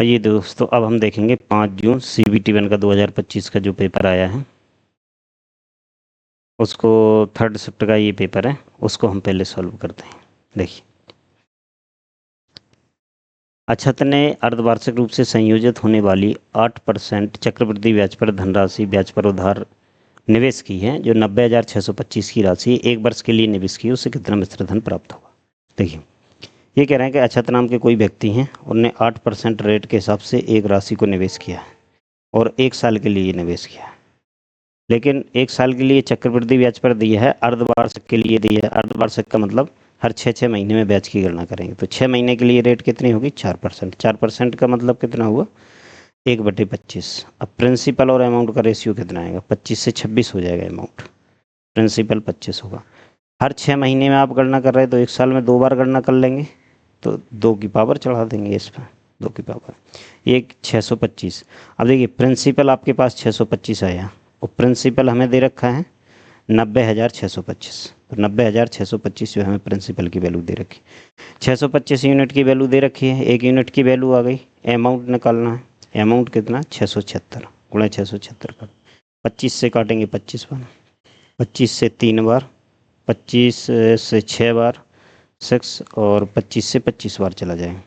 आइए दोस्तों, अब हम देखेंगे 5 जून CBT 1 का 2025 का जो पेपर आया है उसको, थर्ड शिफ्ट का ये पेपर है, उसको हम पहले सॉल्व करते हैं। देखिए, अक्षत ने अर्धवार्षिक रूप से संयोजित होने वाली 8% चक्रवृद्धि ब्याज पर धनराशि ब्याज पर उधार निवेश की है, जो 90,625 की राशि एक वर्ष के लिए निवेश की, उससे कितना मिश्र धन प्राप्त होगा। देखिए, ये कह रहे हैं कि अक्षत नाम के कोई व्यक्ति हैं, उन्होंने 8% रेट के हिसाब से एक राशि को निवेश किया है और 1 साल के लिए निवेश किया है, लेकिन 1 साल के लिए चक्रवृद्धि ब्याज पर दिया है, अर्धवार्षिक के लिए दिया है। अर्धवार्षिक का मतलब हर 6 महीने में ब्याज की गणना करेंगे, तो 6 महीने के लिए रेट कितनी होगी? 4%। 4% का मतलब कितना हुआ? 1/25। अब प्रिंसिपल और अमाउंट का रेशियो कितना आएगा? 25 से 26 हो जाएगा अमाउंट, प्रिंसिपल 25 होगा। हर 6 महीने में आप गणना कर रहे हैं तो 1 साल में 2 बार गणना कर लेंगे, तो 2 की पावर चढ़ा देंगे इस पर, 2 की पावर, ये 625। अब देखिए, प्रिंसिपल आपके पास 625 आया और प्रिंसिपल हमें दे रखा है 90,625, तो 90,625 जो हमें प्रिंसिपल की वैल्यू दे रखी, 625 यूनिट की वैल्यू दे रखी है, 1 यूनिट की वैल्यू आ गई। अमाउंट निकालना है, अमाउंट कितना? 676 गुणा 676 कर 25 से काटेंगे 25 बार, 25 से 3 बार, 25 से 6 बार 6, और 25 से 25 बार चला जाएगा।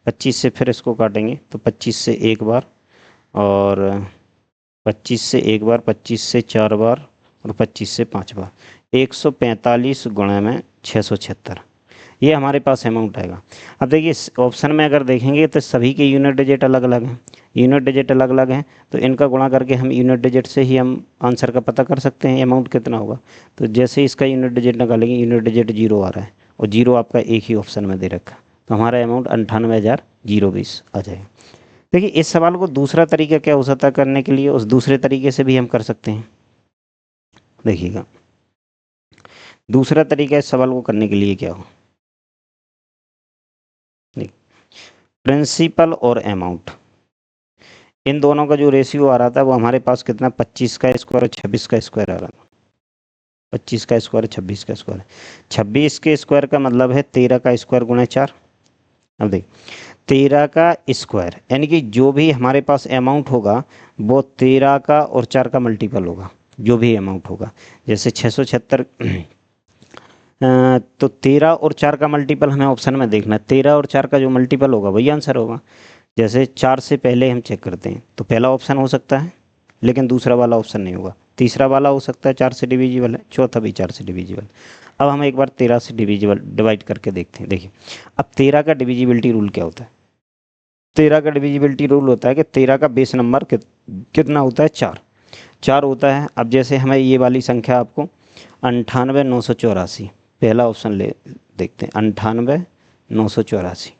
25 से फिर इसको काटेंगे तो 25 से 1 बार, और 25 से 1 बार, 25 से 4 बार, और 25 से 5 बार, 145 गुणा में 676, ये हमारे पास अमाउंट आएगा। अब देखिए, इस ऑप्शन में अगर देखेंगे तो सभी के यूनिट डिजिट अलग अलग हैं, यूनिट डिजिट अलग अलग हैं, तो इनका गुणा करके हम यूनिट डिजिट से ही हम आंसर का पता कर सकते हैं अमाउंट कितना होगा। तो जैसे इसका यूनिट डिजिट निकालेंगे, यूनिट डिजिट 0 आ रहा है और 0 आपका एक ही ऑप्शन में दे रखा, तो हमारा अमाउंट 98,020 आ जाएगा। देखिए, इस सवाल को दूसरा तरीका क्या हो सकता है करने के लिए, उस दूसरे तरीके से भी हम कर सकते हैं। देखिएगा, दूसरा तरीका इस सवाल को करने के लिए क्या हो, प्रिंसिपल और अमाउंट, इन दोनों का जो रेशियो आ रहा था वो हमारे पास कितना? 25 का स्क्वायर और 26 का स्क्वायर आ रहा था। 25 का स्क्वायर 26 का स्क्वायर, 26 के स्क्वायर का मतलब है 13 का स्क्वायर गुणा 4। अब देख, 13 का स्क्वायर यानी कि जो भी हमारे पास अमाउंट होगा वो 13 का और 4 का मल्टीपल होगा, जो भी अमाउंट होगा। जैसे 676, तो 13 और 4 का मल्टीपल हमें ऑप्शन में देखना है, 13 और 4 का जो मल्टीपल होगा वही आंसर होगा। जैसे 4 से पहले हम चेक करते हैं तो पहला ऑप्शन हो सकता है, लेकिन दूसरा वाला ऑप्शन नहीं होगा, तीसरा वाला हो सकता है 4 से डिविजिबल है, चौथा भी 4 से डिविजिबल। अब हम एक बार 13 से डिवाइड करके देखते हैं। देखिए, अब 13 का डिविजिबिलिटी रूल क्या होता है? 13 का डिविजिबिलिटी रूल होता है कि 13 का बेस नंबर कितना होता है? 4 होता है। अब जैसे हमें ये वाली संख्या आपको 98,984, पहला ऑप्शन ले देखते हैं, 98,984,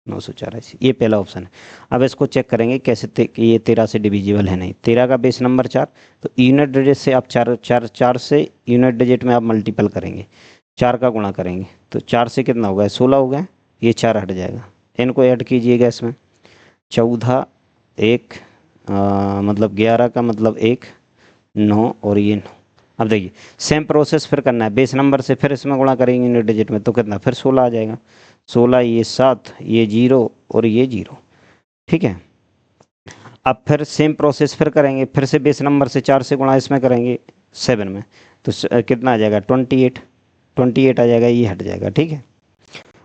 984, ये पहला ऑप्शन है। अब इसको चेक करेंगे कैसे, ये 13 से डिविजिबल है नहीं, 13 का बेस नंबर 4, तो यूनिट डिजिट से आप 4 से यूनिट डिजिट में आप मल्टीपल करेंगे, 4 का गुणा करेंगे, तो 4 से कितना होगा? 16 हो गया, ये 4 हट जाएगा, इनको ऐड कीजिएगा इसमें, 14, 1, मतलब 11 का मतलब 1, 9 और ये 9। अब देखिए, सेम प्रोसेस फिर करना है, बेस नंबर से फिर इसमें गुणा करेंगे यूनिट डिजिट में, तो कितना? फिर 16 आ जाएगा, 16, ये 7, ये 0 और ये 0, ठीक है। अब फिर सेम प्रोसेस फिर करेंगे, फिर से बेस नंबर से 4 से गुणा इसमें करेंगे 7 में, तो कितना आ जाएगा? 28 आ जाएगा, ये हट जाएगा, ठीक है।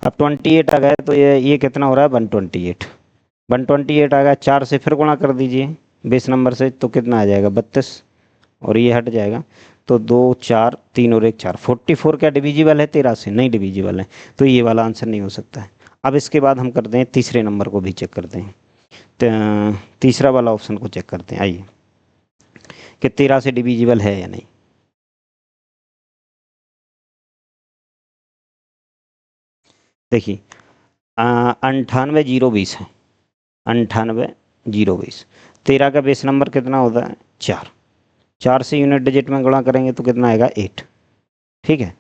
अब 28 आ गया तो ये कितना हो रहा है? 128 आ गया, 4 से फिर गुणा कर दीजिए बेस नंबर से, तो कितना आ जाएगा? 32, और ये हट जाएगा, तो 2, 4, 3 और 1, 4। 44 क्या डिविजिबल है 13 से? नहीं डिविजिबल है, तो ये वाला आंसर नहीं हो सकता है। अब इसके बाद हम करते हैं तीसरे नंबर को भी चेक करते हैं, तो तीसरा वाला ऑप्शन को चेक करते हैं। आइए, कि 13 से डिविजिबल है या नहीं। देखिए, 98,020 है, 98,020, 13 का बेस नंबर कितना होता है? 4, 4 से यूनिट डिजिट में गुणा करेंगे तो कितना आएगा? 8, ठीक है।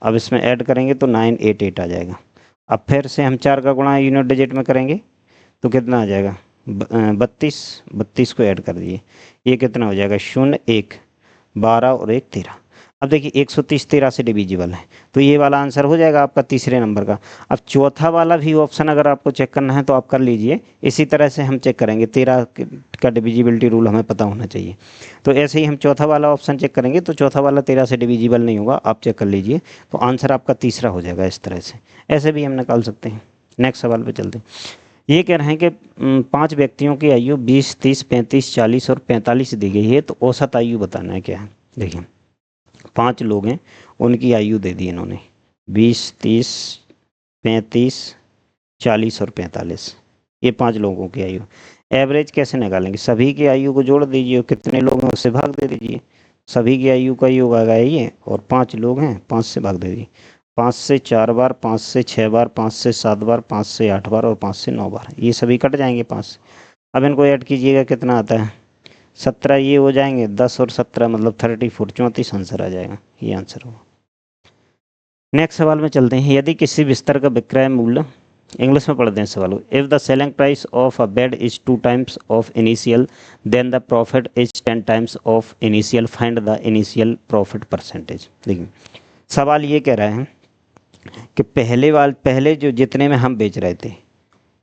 अब इसमें ऐड करेंगे तो 988 आ जाएगा। अब फिर से हम 4 का गुणा यूनिट डिजिट में करेंगे तो कितना आ जाएगा? 32 को ऐड कर दिए, ये कितना हो जाएगा? 0, 1, 12 और 1, 13। अब देखिए 130 13 से डिविजिबल है, तो ये वाला आंसर हो जाएगा आपका तीसरे नंबर का। अब चौथा वाला भी ऑप्शन अगर आपको चेक करना है तो आप कर लीजिए, इसी तरह से हम चेक करेंगे। 13 का डिविजिबिलिटी रूल हमें पता होना चाहिए, तो ऐसे ही हम चौथा वाला ऑप्शन चेक करेंगे, तो चौथा वाला 13 से डिविजिबल नहीं होगा, आप चेक कर लीजिए, तो आंसर आपका तीसरा हो जाएगा। इस तरह से ऐसे भी हम निकाल सकते हैं। नेक्स्ट सवाल पर चलते हैं। ये कह रहे हैं कि 5 व्यक्तियों की आयु 20, 30, 35, 40 और 45 दी गई है, तो औसत आयु बताना है क्या है। देखिए 5 लोग हैं, उनकी आयु दे दी इन्होंने 20, 30, 35, 40 और 45, ये 5 लोगों की आयु। एवरेज कैसे निकालेंगे, सभी की आयु को जोड़ दीजिए और कितने लोग हैं उससे भाग दे दीजिए। सभी की आयु का योग आएगा ये, और 5 लोग हैं, 5 से भाग दे दीजिए। 5 से 4 बार, 5 से 6 बार, 5 से 7 बार, 5 से 8 बार और 5 से 9 बार, ये सभी कट जाएंगे 5। अब इनको ऐड कीजिएगा, कितना आता है 17, ये हो जाएंगे 10 और 17 मतलब 34, 34 आंसर आ जाएगा, ये आंसर होगा। नेक्स्ट सवाल में चलते हैं। यदि किसी बिस्तर का विक्रय मूल्य, इंग्लिश में पढ़ते हैं सवाल को। If the selling price of a bed is 2 times of initial, then the profit is 10 times of initial, find the initial profit percentage. देखिए सवाल ये कह रहा है कि पहले जो जितने में हम बेच रहे थे,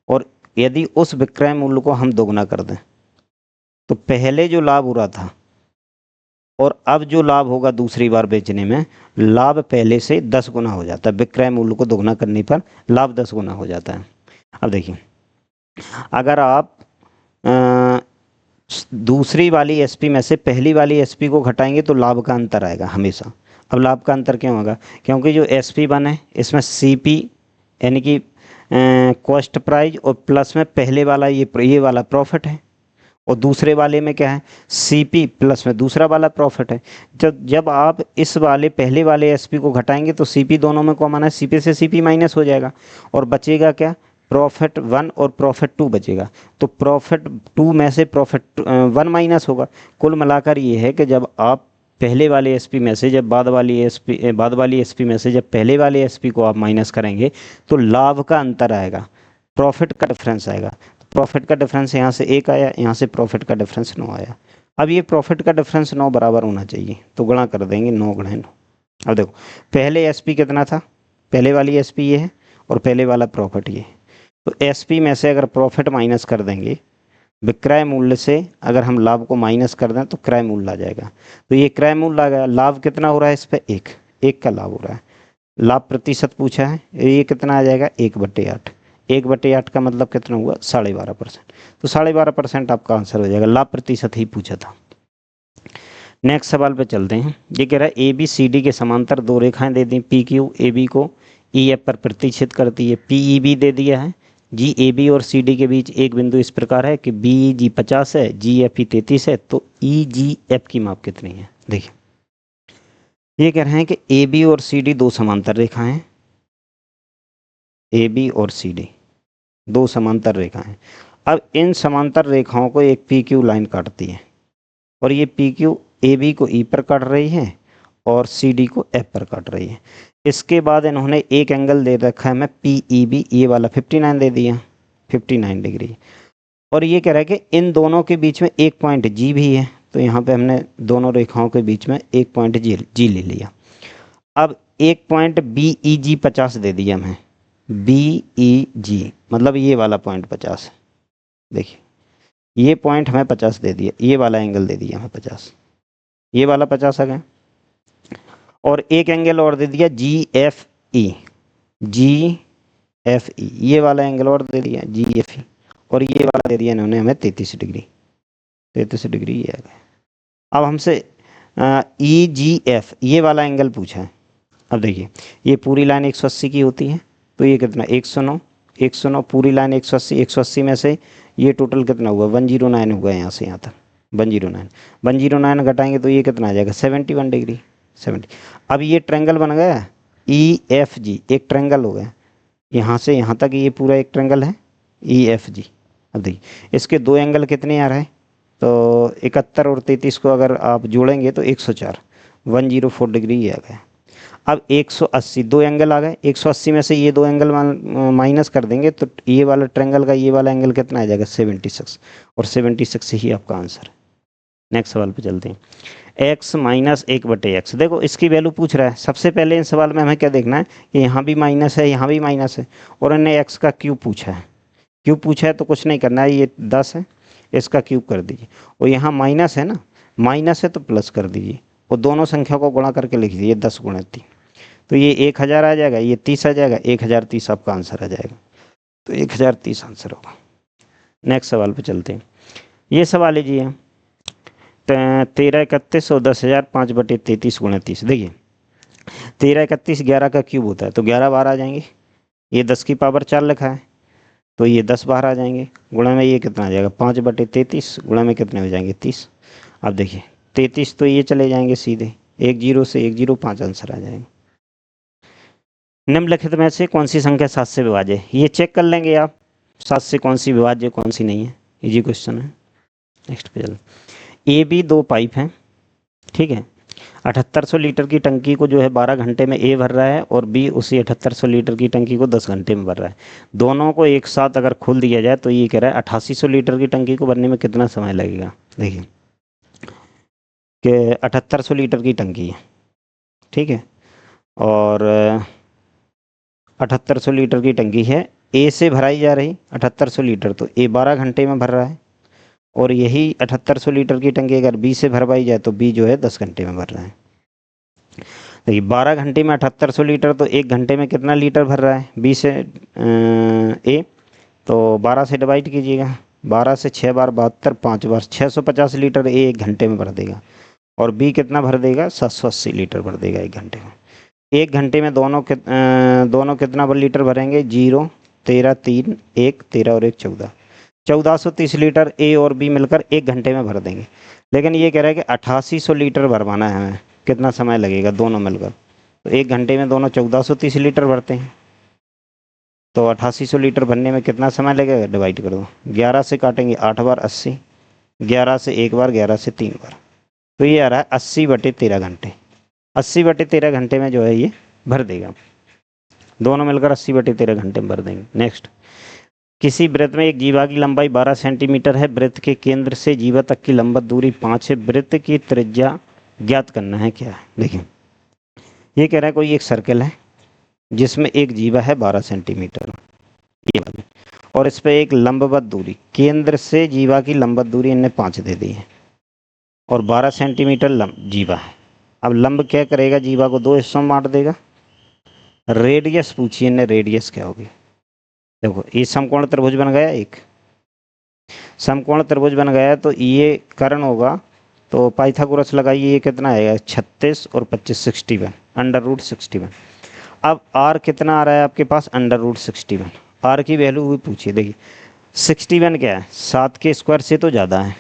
और यदि उस विक्रय मूल्य को हम दोगुना कर दें, तो पहले जो लाभ हो रहा था और अब जो लाभ होगा दूसरी बार बेचने में, लाभ पहले से 10 गुना हो जाता है। विक्रय मूल्य को दोगुना करने पर लाभ 10 गुना हो जाता है। अब देखिए अगर आप दूसरी वाली एसपी में से पहली वाली एसपी को घटाएंगे तो लाभ का अंतर आएगा हमेशा। अब लाभ का अंतर क्यों होगा, क्योंकि जो एसपी वन है इसमें सीपी यानी कि कॉस्ट प्राइस और प्लस में पहले वाला ये वाला प्रॉफिट है, और दूसरे वाले में क्या है सीपी प्लस में दूसरा वाला प्रॉफिट है। जब आप इस वाले पहले वाले एसपी को घटाएंगे तो सीपी दोनों में कॉमन है, सीपी से सीपी माइनस हो जाएगा और बचेगा क्या, प्रॉफिट 1 और प्रॉफिट 2 बचेगा। तो प्रॉफिट 2 में से प्रॉफिट 1 माइनस होगा। कुल मिलाकर ये है कि जब आप पहले वाले एसपी में से जब बाद वाली एसपी में से जब पहले वाले एसपी को आप माइनस करेंगे तो लाभ का अंतर आएगा, प्रॉफिट का डिफरेंस आएगा। प्रॉफिट का डिफरेंस यहाँ से 1 आया, यहाँ से प्रॉफिट का डिफरेंस 9 आया। अब ये प्रॉफिट का डिफरेंस 9 बराबर होना चाहिए, तो गुणा कर देंगे 9 गुणा 9। अब देखो पहले एसपी कितना था, पहले वाली एसपी ये है और पहले वाला प्रॉफिट ये है। तो एसपी में से अगर प्रॉफिट माइनस कर देंगे, विक्रय मूल्य से अगर हम लाभ को माइनस कर दें तो क्रय मूल्य आ जाएगा। तो ये क्रय मूल्य आ गया। लाभ कितना हो रहा है इस पर 1 का लाभ हो रहा है। लाभ प्रतिशत पूछा है, ये कितना आ जाएगा 1/8। 1/8 का मतलब कितना हुआ 12.5%। तो 12.5% आपका आंसर हो जाएगा, लाभ प्रतिशत ही पूछा था। नेक्स्ट सवाल पे चलते हैं। ये कह रहा है ए बी सी डी के समांतर 2 रेखाएं दे दी, पी क्यू ए बी को ई एफ पर प्रतिच्छेद करती है। पी ई बी दे दिया है, जी ए बी और सी डी के बीच एक बिंदु इस प्रकार है कि बी ई जी 50 है, जी एफ ई 33 है, तो ई जी एफ की माप कितनी है। देखिए ये कह रहे हैं कि ए बी और सी डी 2 समांतर रेखाएं हैं, ए बी और सी डी 2 समांतर रेखाएं। अब इन समांतर रेखाओं को एक पी क्यू लाइन काटती है, और ये पी क्यू ए बी को ई पर काट रही है और सी डी को एफ पर काट रही है। इसके बाद इन्होंने एक एंगल दे रखा है मैं पी ई बी, ये वाला 59 दे दिया, 59 डिग्री। और ये कह रहा है कि इन दोनों के बीच में एक पॉइंट जी भी है, तो यहाँ पे हमने दोनों रेखाओं के बीच में एक पॉइंट जी ले लिया। अब एक पॉइंट बी ई जी 50 दे दिया मैं, बी ई जी मतलब ये वाला पॉइंट 50 है। देखिए ये पॉइंट हमें 50 दे दिया, ये वाला एंगल दे दिया हमें 50, ये वाला 50 आ गया। और एक एंगल और दे दिया जी एफ ई, जी एफ ई ये वाला एंगल और दे दिया जी एफ ई, और ये वाला दे दिया इन्होंने हमें 33 डिग्री, 33 डिग्री ये आ गया। अब हमसे ई जी एफ ये वाला एंगल पूछा है। अब देखिए ये पूरी लाइन 180 की होती है, तो ये कितना 109, 109 पूरी लाइन 180, 180 में से ये टोटल कितना हुआ 109 हुआ, यहाँ से यहाँ तक 109 घटाएंगे तो ये कितना आ जाएगा 71 डिग्री 70। अब ये ट्रायंगल बन गया ई एफ जी, एक ट्रायंगल हो गया, यहाँ से यहाँ तक ये पूरा एक ट्रायंगल है ई एफ जी। अब देखिए इसके 2 एंगल कितने आ रहे हैं, तो 71 और 33 को अगर आप जोड़ेंगे तो 104, 104 डिग्री ये आ गया। अब 180 2 एंगल आ गए, 180 में से ये 2 एंगल माइनस कर देंगे तो ये वाला ट्रायंगल का ये वाला एंगल कितना आ जाएगा 76, और 76 ही आपका आंसर है। नेक्स्ट सवाल पे चलते हैं। x minus 1/x। देखो इसकी वैल्यू पूछ रहा है। सबसे पहले इन सवाल में हमें क्या देखना है कि यहाँ भी माइनस है, यहाँ भी माइनस है, और इन्हें x का क्यूब पूछा है। क्यूब पूछा है तो कुछ नहीं करना है, ये 10 है, इसका क्यूब कर दीजिए। और यहाँ माइनस है ना, माइनस है तो प्लस कर दीजिए, और दोनों संख्या को गुणा करके लिख दीजिए 10 गुणा 3। तो ये 1000 आ जाएगा, ये 30 आ जाएगा, 1030 आपका आंसर आ जाएगा। तो 1030 आंसर होगा। नेक्स्ट सवाल पे चलते हैं। ये सवाल लीजिए 13 31 और 10,000 5/33 गुणा 30। देखिए 13 31 11 का क्यूब होता है, तो 11 बार आ जाएंगे। ये 10 की पावर 4 लिखा है, तो ये 10 बार आ जाएंगे। गुणा में ये कितना आ जाएगा 5/33, गुणा में कितने हो जाएंगे 30। अब देखिए 33 तो ये चले जाएंगे सीधे, 1 0 से 1 0 5 आंसर आ जाएंगे। निम्नलिखित में से कौन सी संख्या 7 से विभाज्य है? ये चेक कर लेंगे आप, 7 से कौन सी विभाज्य कौन सी नहीं है। इजी क्वेश्चन है। नेक्स्ट पे चल। ए बी 2 पाइप हैं, ठीक है। 7800 लीटर की टंकी को जो है 12 घंटे में ए भर रहा है, और बी उसी 7800 लीटर की टंकी को 10 घंटे में भर रहा है। दोनों को एक साथ अगर खोल दिया जाए तो ये कह रहा है 8800 लीटर की टंकी को भरने में कितना समय लगेगा। देखिए कि 7800 लीटर की टंकी है, ठीक है, और 7800 लीटर की टंकी है, ए से भराई जा रही 7800 लीटर, तो ए 12 घंटे में भर रहा है। और यही 7800 लीटर की टंकी अगर बी से भरवाई जाए तो बी जो है 10 घंटे में भर रहा है। देखिए 12 घंटे में 7800 लीटर, तो 1 घंटे में कितना लीटर भर रहा है बी से ए, तो 12 से डिवाइड कीजिएगा। 12 से 6 बार 72, 5 बार 650 लीटर ए 1 घंटे में भर देगा। और बी कितना भर देगा 780 लीटर भर देगा 1 घंटे में। 1 घंटे में दोनों कितना लीटर भरेंगे 0 13 3 1 13 और 1 14, 1430 लीटर ए और बी मिलकर 1 घंटे में भर देंगे। लेकिन ये कह रहा है कि 8800 लीटर भरवाना है हमें, कितना समय लगेगा दोनों मिलकर। तो 1 घंटे में दोनों 1430 लीटर भरते हैं, तो 8800 लीटर भरने में कितना समय लगेगा, डिवाइड कर दो। 11 से काटेंगे 8 बार 80, 11 से 1 बार, 11 से 3 बार, तो ये आ रहा है 80/13 घंटे। 80/13 घंटे में जो है ये भर देगा, दोनों मिलकर 80/13 घंटे में भर देंगे। नेक्स्ट, किसी वृत्त में एक जीवा की लंबाई 12 सेंटीमीटर है, वृत्त के केंद्र से जीवा तक की लंबत दूरी 5 है, वृत्त की त्रिज्या ज्ञात करना है। क्या है, देखिए ये कह रहा है कोई एक सर्कल है जिसमें एक जीवा है 12 सेंटीमीटर, ये वाली, और इस पर एक लंबवत दूरी, केंद्र से जीवा की लंबवत दूरी इन्हें 5 दे दी है, और 12 सेंटीमीटर जीवा है। अब लंब क्या करेगा, जीवा को 2 हिस्सों में बांट देगा। रेडियस पूछिए इन्हें, रेडियस क्या होगी। देखो ये समकोण त्रिभुज बन गया, एक समकोण त्रिभुज बन गया, तो ये कर्ण होगा, तो पाइथागोरस लगाइए, ये कितना आएगा 36 और 25 61, √61। अब r कितना आ रहा है आपके पास, √61। r की वैल्यू भी पूछिए। देखिए 61 क्या है, 7 के स्क्वायर से तो ज़्यादा है,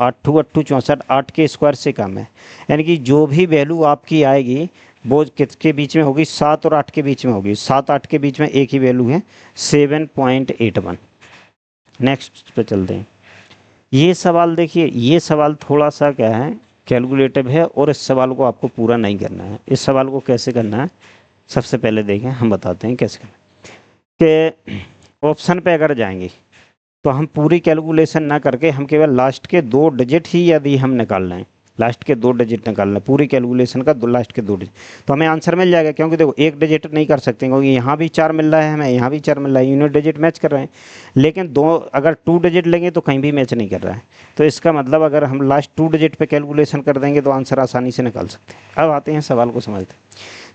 8 8 64, 8 के स्क्वायर से कम है। यानी कि जो भी वैल्यू आपकी आएगी वो किसके बीच में होगी, 7 और 8 के बीच में होगी। 7 8 के बीच में एक ही वैल्यू है 7.81। नेक्स्ट पे चलते हैं। ये सवाल देखिए, ये सवाल थोड़ा सा क्या है, कैलकुलेटिव है, और इस सवाल को आपको पूरा नहीं करना है। इस सवाल को कैसे करना है सबसे पहले देखें, हम बताते हैं कैसे करना। कि ऑप्शन पे अगर जाएंगे तो हम पूरी कैलकुलेशन ना करके हम केवल लास्ट के 2 डिजिट ही यदि हम निकाल लें, लास्ट के 2 डिजिट निकाल लें, पूरी कैलकुलेशन का लास्ट के 2 डिजिट, तो हमें आंसर मिल जाएगा। क्योंकि देखो 1 डिजिट नहीं कर सकते, क्योंकि यहाँ भी 4 मिल रहा है हमें, यहाँ भी 4 मिल रहा है, यूनिट डिजिट मैच कर रहे हैं। लेकिन अगर 2 डिजिट लेंगे तो कहीं भी मैच नहीं कर रहा है। तो इसका मतलब अगर हम लास्ट 2 डिजिट पे कैलकुलेशन कर देंगे तो आंसर आसानी से निकाल सकते हैं। अब आते हैं सवाल को समझते हैं।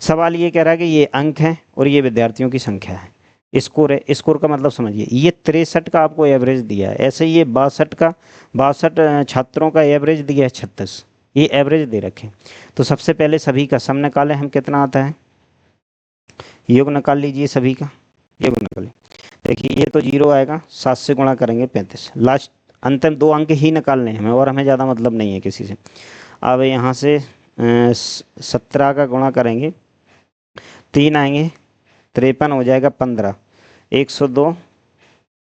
सवाल ये कह रहा है कि ये अंक है और ये विद्यार्थियों की संख्या है, स्कोर है। स्कोर का मतलब समझिए, ये 63 का आपको एवरेज दिया है, ऐसे ये 62 छात्रों का एवरेज दिया है 36, ये एवरेज दे रखे। तो सबसे पहले सभी का सम निकालें हम, कितना आता है, योग निकाल लीजिए सभी का, योग निकालिए। देखिए ये तो 0 आएगा, 7 से गुणा करेंगे 35, लास्ट अंतिम 2 अंक ही निकालने हैं हमें, और हमें ज़्यादा मतलब नहीं है किसी से। अब यहाँ से 17 का गुणा करेंगे, 3 आएंगे, 53 हो जाएगा 15, 102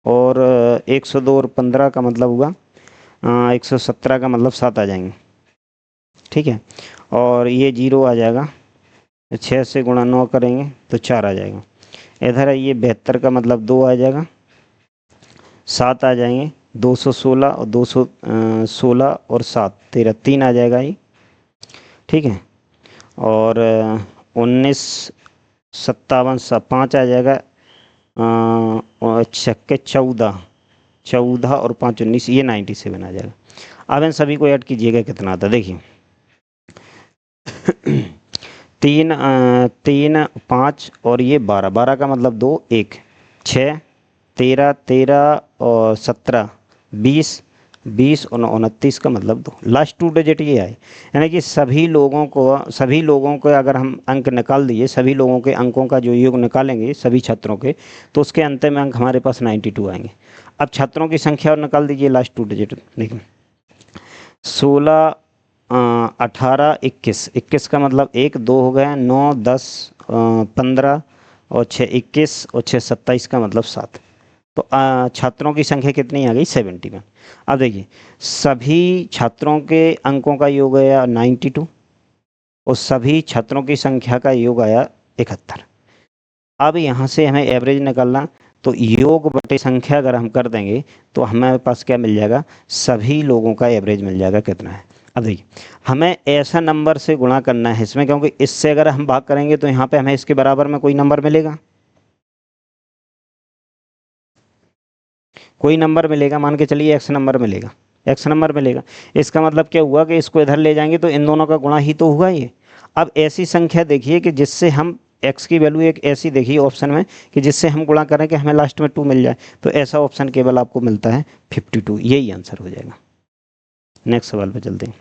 और 102 और 15 का मतलब हुआ 117 का मतलब 7 आ जाएंगे, ठीक है। और ये 0 आ जाएगा, 6 से गुणा 9 करेंगे तो 4 आ जाएगा। इधर है ये 72 का मतलब 2 आ जाएगा, 7 आ जाएंगे, 216 और 216 और 7 13 3 आ जाएगा ये ठीक है। और 19 57 5 आ जाएगा, और छक्के 14, 14 और 5 19, ये 97 आ जाएगा। अब इन सभी को ऐड कीजिएगा कितना आता है देखिए। 3 5 और ये 12, 12 का मतलब 2 1 6 13 13 और 17 20 20 और 29 का मतलब 2, लास्ट 2 डिजिट ये आए। यानी कि सभी लोगों को अगर हम अंक निकाल दिए, सभी लोगों के अंकों का जो योग निकालेंगे सभी छात्रों के, तो उसके अंत में अंक हमारे पास 92 आएंगे। अब छात्रों की संख्या और निकाल दीजिए लास्ट 2 डिजिट। देखिए 16 18 21, 21 का मतलब 1 2 हो गया, 9 10 15 और 6 21 और 6 27 का मतलब 7। तो छात्रों की संख्या कितनी आ गई 71। अब देखिए सभी छात्रों के अंकों का योग आया 92 और सभी छात्रों की संख्या का योग आया 71। अब यहाँ से हमें एवरेज निकालना, तो योग बटे संख्या अगर हम कर देंगे तो हमारे पास क्या मिल जाएगा, सभी लोगों का एवरेज मिल जाएगा कितना है। अब देखिए हमें ऐसा नंबर से गुणा करना है इसमें, क्योंकि इससे अगर हम भाग करेंगे तो यहाँ पे हमें इसके बराबर में कोई नंबर मिलेगा, कोई नंबर मिलेगा, मान के चलिए x नंबर मिलेगा, x नंबर मिलेगा। इसका मतलब क्या हुआ कि इसको इधर ले जाएंगे तो इन दोनों का गुणा ही तो हुआ ये। अब ऐसी संख्या देखिए कि जिससे हम x की वैल्यू एक ऐसी देखिए ऑप्शन में कि जिससे हम गुणा करें कि हमें लास्ट में 2 मिल जाए, तो ऐसा ऑप्शन केवल आपको मिलता है 52, यही आंसर हो जाएगा। नेक्स्ट सवाल पे चलते हैं।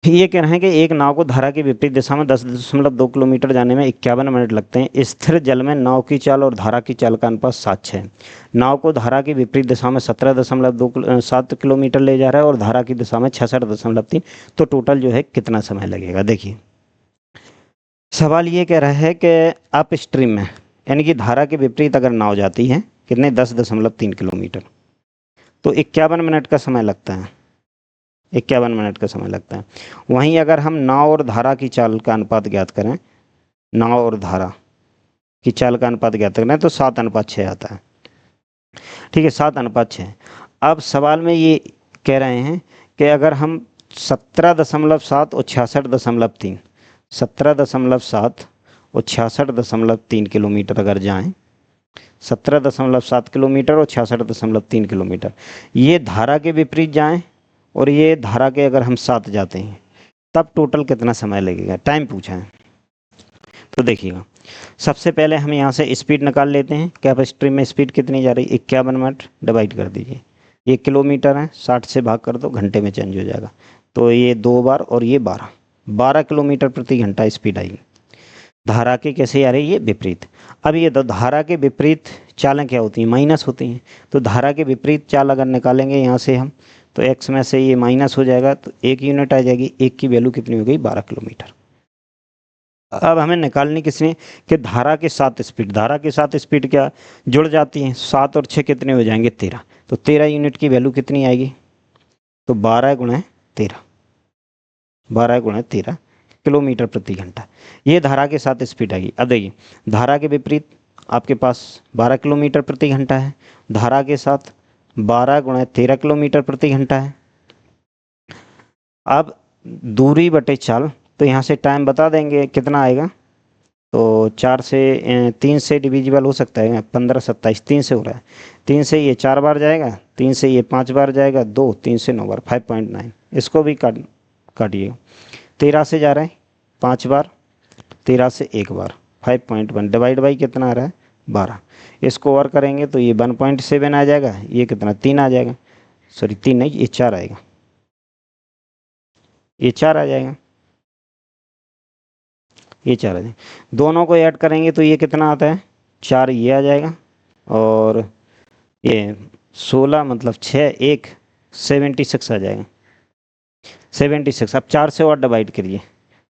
ये कह रहे हैं कि एक नाव को धारा की विपरीत दिशा में 10.2 किलोमीटर जाने में 51 मिनट लगते हैं। स्थिर जल में नाव की चाल और धारा की चाल का अनुपात 7:6 है। नाव को धारा की विपरीत दिशा में 17.7 किलोमीटर ले जा रहा है और धारा की दिशा में 66.3, तो टोटल जो है कितना समय लगेगा। देखिए सवाल ये कह रहा है कि अप स्ट्रीम में यानी कि धारा के विपरीत अगर नाव जाती है कितने 10.3 किलोमीटर, तो 51 मिनट का समय लगता है, 51 मिनट का समय लगता है। वहीं अगर हम नाव और धारा की चाल का अनुपात ज्ञात करें, नाव और धारा की चाल का अनुपात ज्ञात करें तो 7:6 आता है। ठीक है 7:6। अब सवाल में ये कह रहे हैं कि अगर हम 17.7 और 66.3 17.7 और 66.3 किलोमीटर अगर जाएं, 17.7 किलोमीटर और 66.3 किलोमीटर, ये धारा के विपरीत जाएं और ये धारा के अगर हम साथ जाते हैं, तब टोटल कितना समय लगेगा, टाइम पूछा है। तो देखिएगा सबसे पहले हम यहाँ से स्पीड निकाल लेते हैं। कैपेसिटर में स्पीड कितनी जा रही है 51 मिनट, डिवाइड कर दीजिए, ये किलोमीटर है, 60 से भाग कर दो, घंटे में चेंज हो जाएगा, तो ये 2 बार और ये 12 किलोमीटर प्रति घंटा स्पीड आएगी। धारा के कैसे आ रही है विपरीत। अब ये धारा के विपरीत चालें क्या होती हैं, माइनस होती हैं, तो धारा के विपरीत चाल अगर निकालेंगे यहाँ से हम, तो x में से ये माइनस हो जाएगा, तो 1 यूनिट आ जाएगी, 1 की वैल्यू कितनी हो गई 12 किलोमीटर। अब हमें निकालनी किसने कि धारा के साथ स्पीड, धारा के साथ स्पीड क्या जुड़ जाती हैं, 7 और 6 कितने हो जाएंगे 13, तो 13 यूनिट की वैल्यू कितनी आएगी, तो 12 गुणा 13, 12 गुणा 13 किलोमीटर प्रति घंटा, ये धारा के साथ स्पीड आएगी। अब देखिए धारा के विपरीत आपके पास 12 किलोमीटर प्रति घंटा है, धारा के साथ 12 गुणा 13 किलोमीटर प्रति घंटा है। अब दूरी बटे चाल, तो यहाँ से टाइम बता देंगे कितना आएगा, तो 3 से डिविजिबल हो सकता है, 15 27 3 से हो रहा है, 3 से ये 4 बार जाएगा, 3 से ये 5 बार जाएगा, 2 3 से 9 बार 5.9, इसको भी काटिएगा। 13 से जा रहे हैं 5 बार, 13 से 1 बार 5.1, डिवाइड बाई कितना आ रहा है 12, इसको और करेंगे तो ये 1.7 आ जाएगा, ये कितना 3 आ जाएगा, सॉरी 3 नहीं ये 4 आएगा, ये 4 आ जाएगा, ये 4 आ जाएगा। दोनों को ऐड करेंगे तो ये कितना आता है 4, ये आ जाएगा, और ये 16 मतलब 6 1 76 आ जाएगा, 76। अब 4 से और डिवाइड करिए,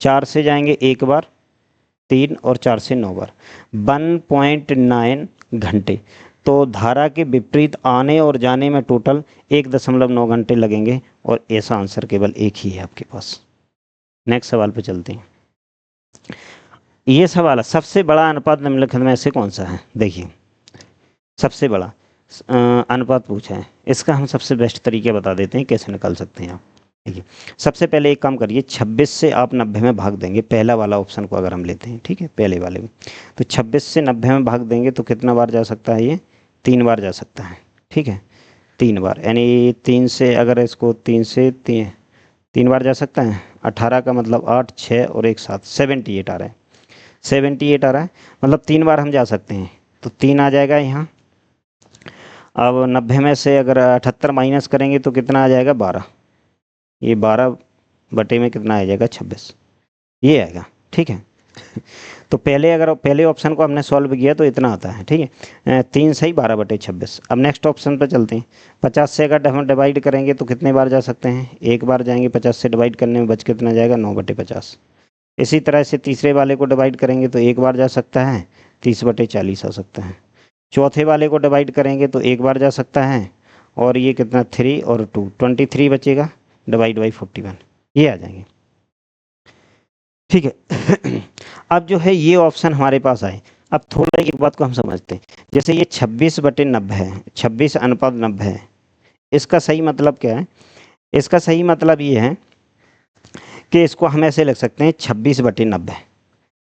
4 से जाएंगे 1 बार, 3 और 4 से 9 बार, 1.9 घंटे। तो धारा के विपरीत आने और जाने में टोटल 1.9 घंटे लगेंगे, और ऐसा आंसर केवल एक ही है आपके पास। नेक्स्ट सवाल पे चलते हैं। ये सवाल है सबसे बड़ा अनुपात निम्नलिखित में से कौन सा है। देखिए सबसे बड़ा अनुपात पूछा है, इसका हम सबसे बेस्ट तरीके बता देते हैं कैसे निकाल सकते हैं आप। देखिए सबसे पहले एक काम करिए, 26 से आप 90 में भाग देंगे, पहला वाला ऑप्शन को अगर हम लेते हैं, ठीक है, पहले वाले में, तो 26 से 90 में भाग देंगे तो कितना बार जा सकता है ये, 3 बार जा सकता है, ठीक है, 3 बार, यानी 3 से अगर इसको 3 से 3 बार जा सकता है, 18 का मतलब 8, 6 और 1 7, 78 आ रहा है, 78 आ रहा है, मतलब 3 बार हम जा सकते हैं, तो 3 आ जाएगा यहाँ। अब 90 में से अगर 78 माइनस करेंगे तो कितना आ जाएगा, 12, ये 12 बटे में कितना आ जाएगा, 26, ये आएगा, ठीक है। तो पहले अगर पहले ऑप्शन को हमने सॉल्व किया तो इतना आता है, ठीक है, 3 सही 12 बटे 26। अब नेक्स्ट ऑप्शन पर चलते हैं, 50 से अगर हम डिवाइड करेंगे तो कितने बार जा सकते हैं, एक बार जाएंगे, 50 से डिवाइड करने में बच कितना जाएगा, 9 बटे 50। इसी तरह से तीसरे वाले को डिवाइड करेंगे तो एक बार जा सकता है, 30 बटे 40 आ सकता है। चौथे वाले को डिवाइड करेंगे तो एक बार जा सकता है, और ये कितना 3 और 2, 23 बचेगा, डिवाइड बाई 41, ये आ जाएंगे, ठीक है। अब जो है ये ऑप्शन हमारे पास आए। अब थोड़ा एक बात को हम समझते हैं, जैसे ये 26 बटे 90 है, 26 अनुपात 90 है, इसका सही मतलब क्या है, इसका सही मतलब ये है कि इसको हम ऐसे लिख सकते हैं 26 बटे 90,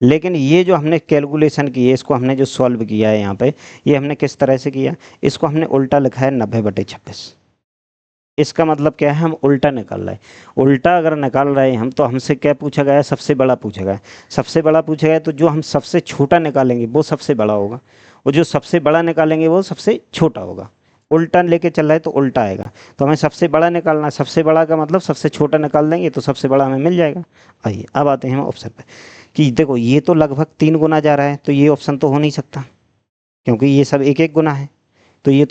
लेकिन ये जो हमने कैलकुलेशन की है, इसको हमने जो सॉल्व किया है यहाँ पे, ये हमने किस तरह से किया, इसको हमने उल्टा लिखा है 90 बटे 26। इसका मतलब क्या है, हम उल्टा निकाल रहे हैं। उल्टा अगर निकाल रहे हैं हम, तो हमसे क्या पूछा गया है, सबसे बड़ा पूछा गया है। सबसे बड़ा पूछा गया है, तो जो हम सबसे छोटा निकालेंगे वो सबसे बड़ा होगा, और जो सबसे बड़ा निकालेंगे वो सबसे छोटा होगा। उल्टा लेके चल रहा है तो उल्टा आएगा, तो हमें सबसे बड़ा निकालना है, सबसे बड़ा का मतलब सबसे छोटा निकाल देंगे तो सबसे बड़ा हमें मिल जाएगा। आइए अब आते हैं हम ऑप्शन पे, कि देखो ये तो लगभग 3 गुना जा रहा है, तो ये ऑप्शन तो हो नहीं सकता, क्योंकि ये सब एक एक गुना है, तो ये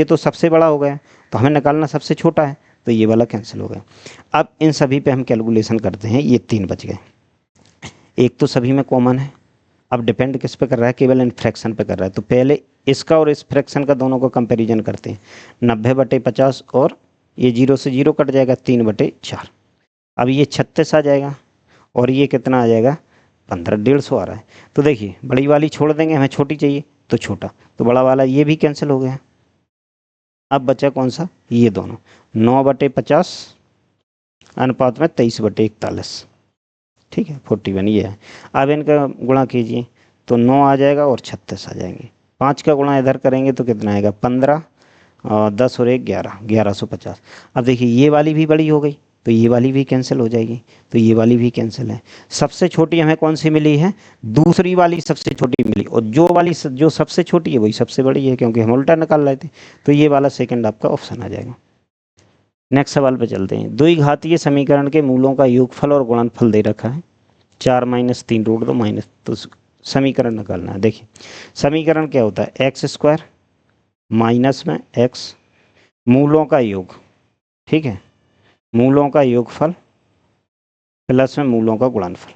तो सबसे बड़ा हो गया, तो हमें निकालना सबसे छोटा है, तो ये वाला कैंसिल हो गया। अब इन सभी पे हम कैलकुलेशन करते हैं, ये 3 बच गए, एक तो सभी में कॉमन है। अब डिपेंड किस पे कर रहा है, केवल इन फ्रैक्शन पे कर रहा है, तो पहले इसका और इस फ्रैक्शन का दोनों का कंपैरिजन करते हैं, 90 बटे 50 और ये 0 से 0 कट जाएगा, 3 बटे 4। अब ये 36 आ जाएगा, और ये कितना आ जाएगा, 15, 150 आ रहा है। तो देखिए बड़ी वाली छोड़ देंगे, हमें छोटी चाहिए तो छोटा, तो बड़ा वाला ये भी कैंसिल हो गया। अब बचा कौन सा, ये दोनों, 9 बटे 50 अनुपात में 23 बटे 41, ठीक है, 41 ये है। अब इनका गुणा कीजिए तो 9 आ जाएगा और 36 आ जाएंगे, 5 का गुणा इधर करेंगे तो कितना आएगा, 15, और 10 और 1 11, 1150। अब देखिए ये वाली भी बड़ी हो गई, तो ये वाली भी कैंसिल हो जाएगी, तो ये वाली भी कैंसिल है। सबसे छोटी हमें कौन सी मिली है, दूसरी वाली सबसे छोटी मिली, और जो सबसे छोटी है वही सबसे बड़ी है, क्योंकि हम उल्टा निकाल रहे थे, तो ये वाला सेकंड आपका ऑप्शन आ जाएगा। नेक्स्ट सवाल पे चलते हैं। द्विघातीय समीकरण के मूलों का योगफल और गुणनफल दे रखा है, 4 माइनस 3 रूट 2 माइनस, तो समीकरण निकालना है। देखिए समीकरण क्या होता है, एक्स स्क्वायर माइनस में एक्स, मूलों का योग, ठीक है, मूलों का योगफल प्लस में मूलों का गुणनफल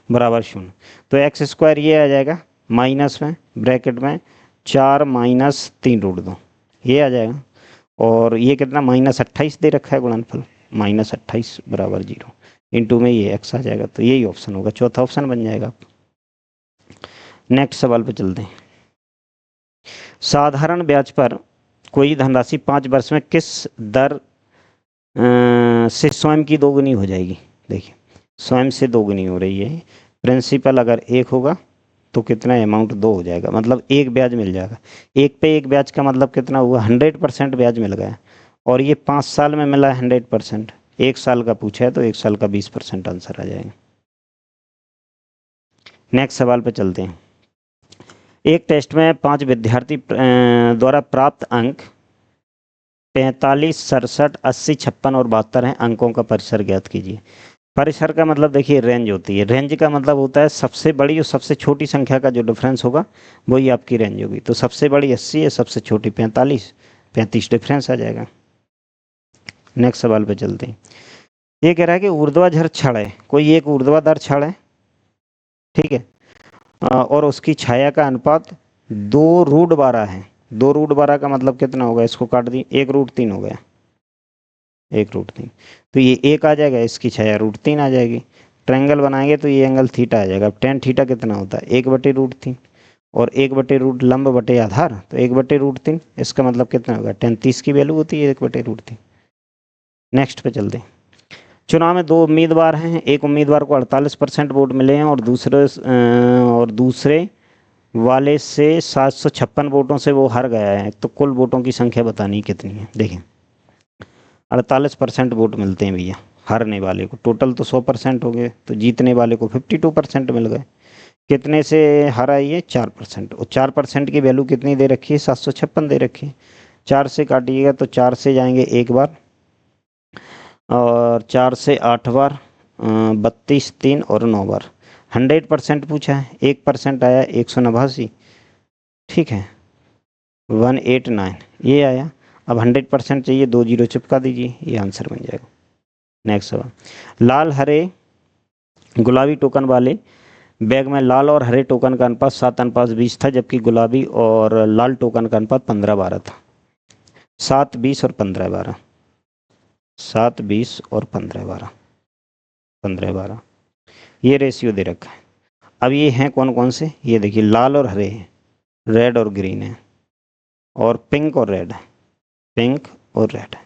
बराबर 0। तो एक्स स्क्वायर ये आ जाएगा, माइनस में ब्रैकेट में 4 माइनस 3 रूट 2, ये आ जाएगा, और ये कितना माइनस 28 दे रखा है गुणनफल, माइनस 28 बराबर 0, इंटू में ये एक्स आ जाएगा, तो यही ऑप्शन होगा, चौथा ऑप्शन बन जाएगा। नेक्स्ट सवाल पे चलते हैं। साधारण ब्याज पर कोई धनराशि 5 वर्ष में किस दर से स्वयं की दोगुनी हो जाएगी। देखिए स्वयं से दोगुनी हो रही है, प्रिंसिपल अगर 1 होगा तो कितना अमाउंट 2 हो जाएगा, मतलब 1 ब्याज मिल जाएगा। 1 पे 1 ब्याज का मतलब कितना हुआ, 100% ब्याज मिल गया, और ये 5 साल में मिला 100%, 1 साल का पूछा है तो 1 साल का 20% आंसर आ जाएगा। नेक्स्ट सवाल पे चलते हैं। एक टेस्ट में 5 विद्यार्थी द्वारा प्राप्त अंक 45, 67, 80, 56 और 72 हैं, अंकों का परिसर ज्ञात कीजिए। परिसर का मतलब देखिए रेंज होती है, रेंज का मतलब होता है सबसे बड़ी और सबसे छोटी संख्या का जो डिफरेंस होगा वही आपकी रेंज होगी। तो सबसे बड़ी 80 है, सबसे छोटी 45, 35 डिफरेंस आ जाएगा। नेक्स्ट सवाल पे चलते हैं। ये कह रहा है कि ऊर्ध्वाधर छड़ है, कोई एक ऊर्ध्वाधर छड़ है, ठीक है, और उसकी छाया का अनुपात 2√12 है। 2√12 का मतलब कितना होगा, इसको काट दी, 1√3 हो गया, 1√3, तो ये 1 आ जाएगा, इसकी छाया √3 आ जाएगी। ट्रायंगल बनाएंगे तो ये एंगल थीटा आ जाएगा। टेन थीटा कितना होता है, 1/√3, और 1/√, लंब बटे आधार, तो 1/√3, इसका मतलब कितना होगा, टेन 30 की वैल्यू होती है 1/√3। नेक्स्ट पे चलते हैं। चुनाव में 2 उम्मीदवार हैं, एक उम्मीदवार को 48% वोट मिले हैं और दूसरे वाले से 756 वोटों से वो हार गया है। तो कुल वोटों की संख्या बतानी कितनी है। देखें 48% वोट मिलते हैं भैया हारने वाले को, टोटल तो 100% हो गए, तो जीतने वाले को 52% मिल गए। कितने से हारा ये 4%, और 4% की वैल्यू कितनी दे रखी है 756 दे रखी है। 4 से काटिएगा तो 4 से जाएंगे 1 बार और 4 से 8 बार, 32, 3 और 9 बार। 100% पूछा है, 1% आया 189, ठीक है 189 ये आया। अब 100% चाहिए, 2 जीरो चिपका दीजिए, ये आंसर बन जाएगा। नेक्स्ट सवाल, लाल हरे गुलाबी टोकन वाले बैग में लाल और हरे टोकन का अनुपात 7:20 था, जबकि गुलाबी और लाल टोकन का अनुपात 15:12 था। 7, 20 और 15:12, 7, 20 और 15:12, 15:12 ये रेशियो दे रखा है। अब ये हैं कौन कौन से, ये देखिए लाल और हरे हैं, रेड और ग्रीन है, और पिंक और रेड है, पिंक और रेड है।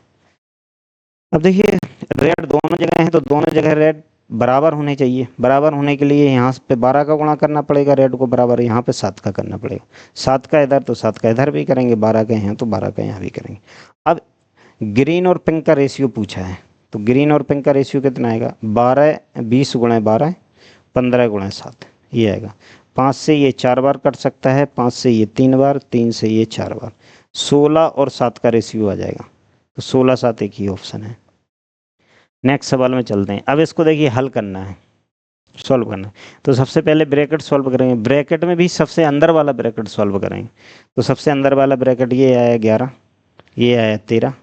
अब देखिए रेड दोनों जगह है, तो दोनों जगह रेड बराबर होने चाहिए। बराबर होने के लिए यहाँ पे 12 का गुणा करना पड़ेगा रेड को बराबर, यहाँ पे 7 का करना पड़ेगा। 7 का इधर तो 7 का इधर भी करेंगे, 12 का यहाँ तो 12 का यहाँ भी करेंगे। अब ग्रीन और पिंक का रेशियो पूछा है, तो ग्रीन और पिंक का रेशियो कितना आएगा 12, 20 गुणा 12, 15 गुणा 7 ये आएगा। 5 से ये 4 बार कट सकता है, 5 से ये 3 बार, 3 से ये 4 बार, 16 और 7 का रेशियो आ जाएगा। तो 16, 7 एक ही ऑप्शन है। नेक्स्ट सवाल में चलते हैं। अब इसको देखिए हल करना है, सॉल्व करना है। तो सबसे पहले ब्रैकेट सॉल्व करेंगे, ब्रैकेट में भी सबसे अंदर वाला ब्रैकेट सॉल्व करेंगे। तो सबसे अंदर वाला ब्रैकेट ये आया 11, ये आया 13,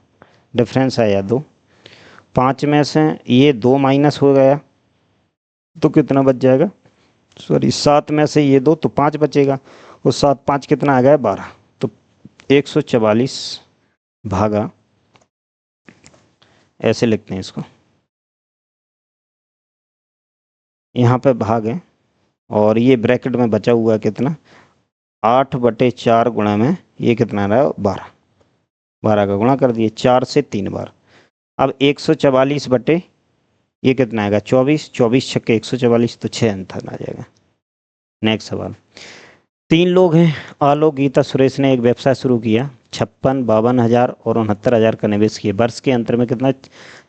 डिफरेंस आया 2। 5 में से ये 2 माइनस हो गया तो कितना बच जाएगा, सॉरी 7 में से ये 2 तो 5 बचेगा, और 7, 5 कितना आ गया 12। तो 144 भागा, ऐसे लिखते हैं इसको, यहाँ पे भाग है और ये ब्रैकेट में बचा हुआ है कितना 8/4 गुणा में ये कितना रहा है 12, 12 का गुणा कर दिए 4 से 3 बार। अब 144 बटे ये कितना आएगा 24, 24 छक्के 144, तो 6 आंसर आ जाएगा। नेक्स्ट सवाल, 3 लोग हैं, आलोक, गीता, सुरेश ने एक व्यवसाय शुरू किया। 56, 52,000 और 69,000 का निवेश किया। वर्ष के अंतर में कितना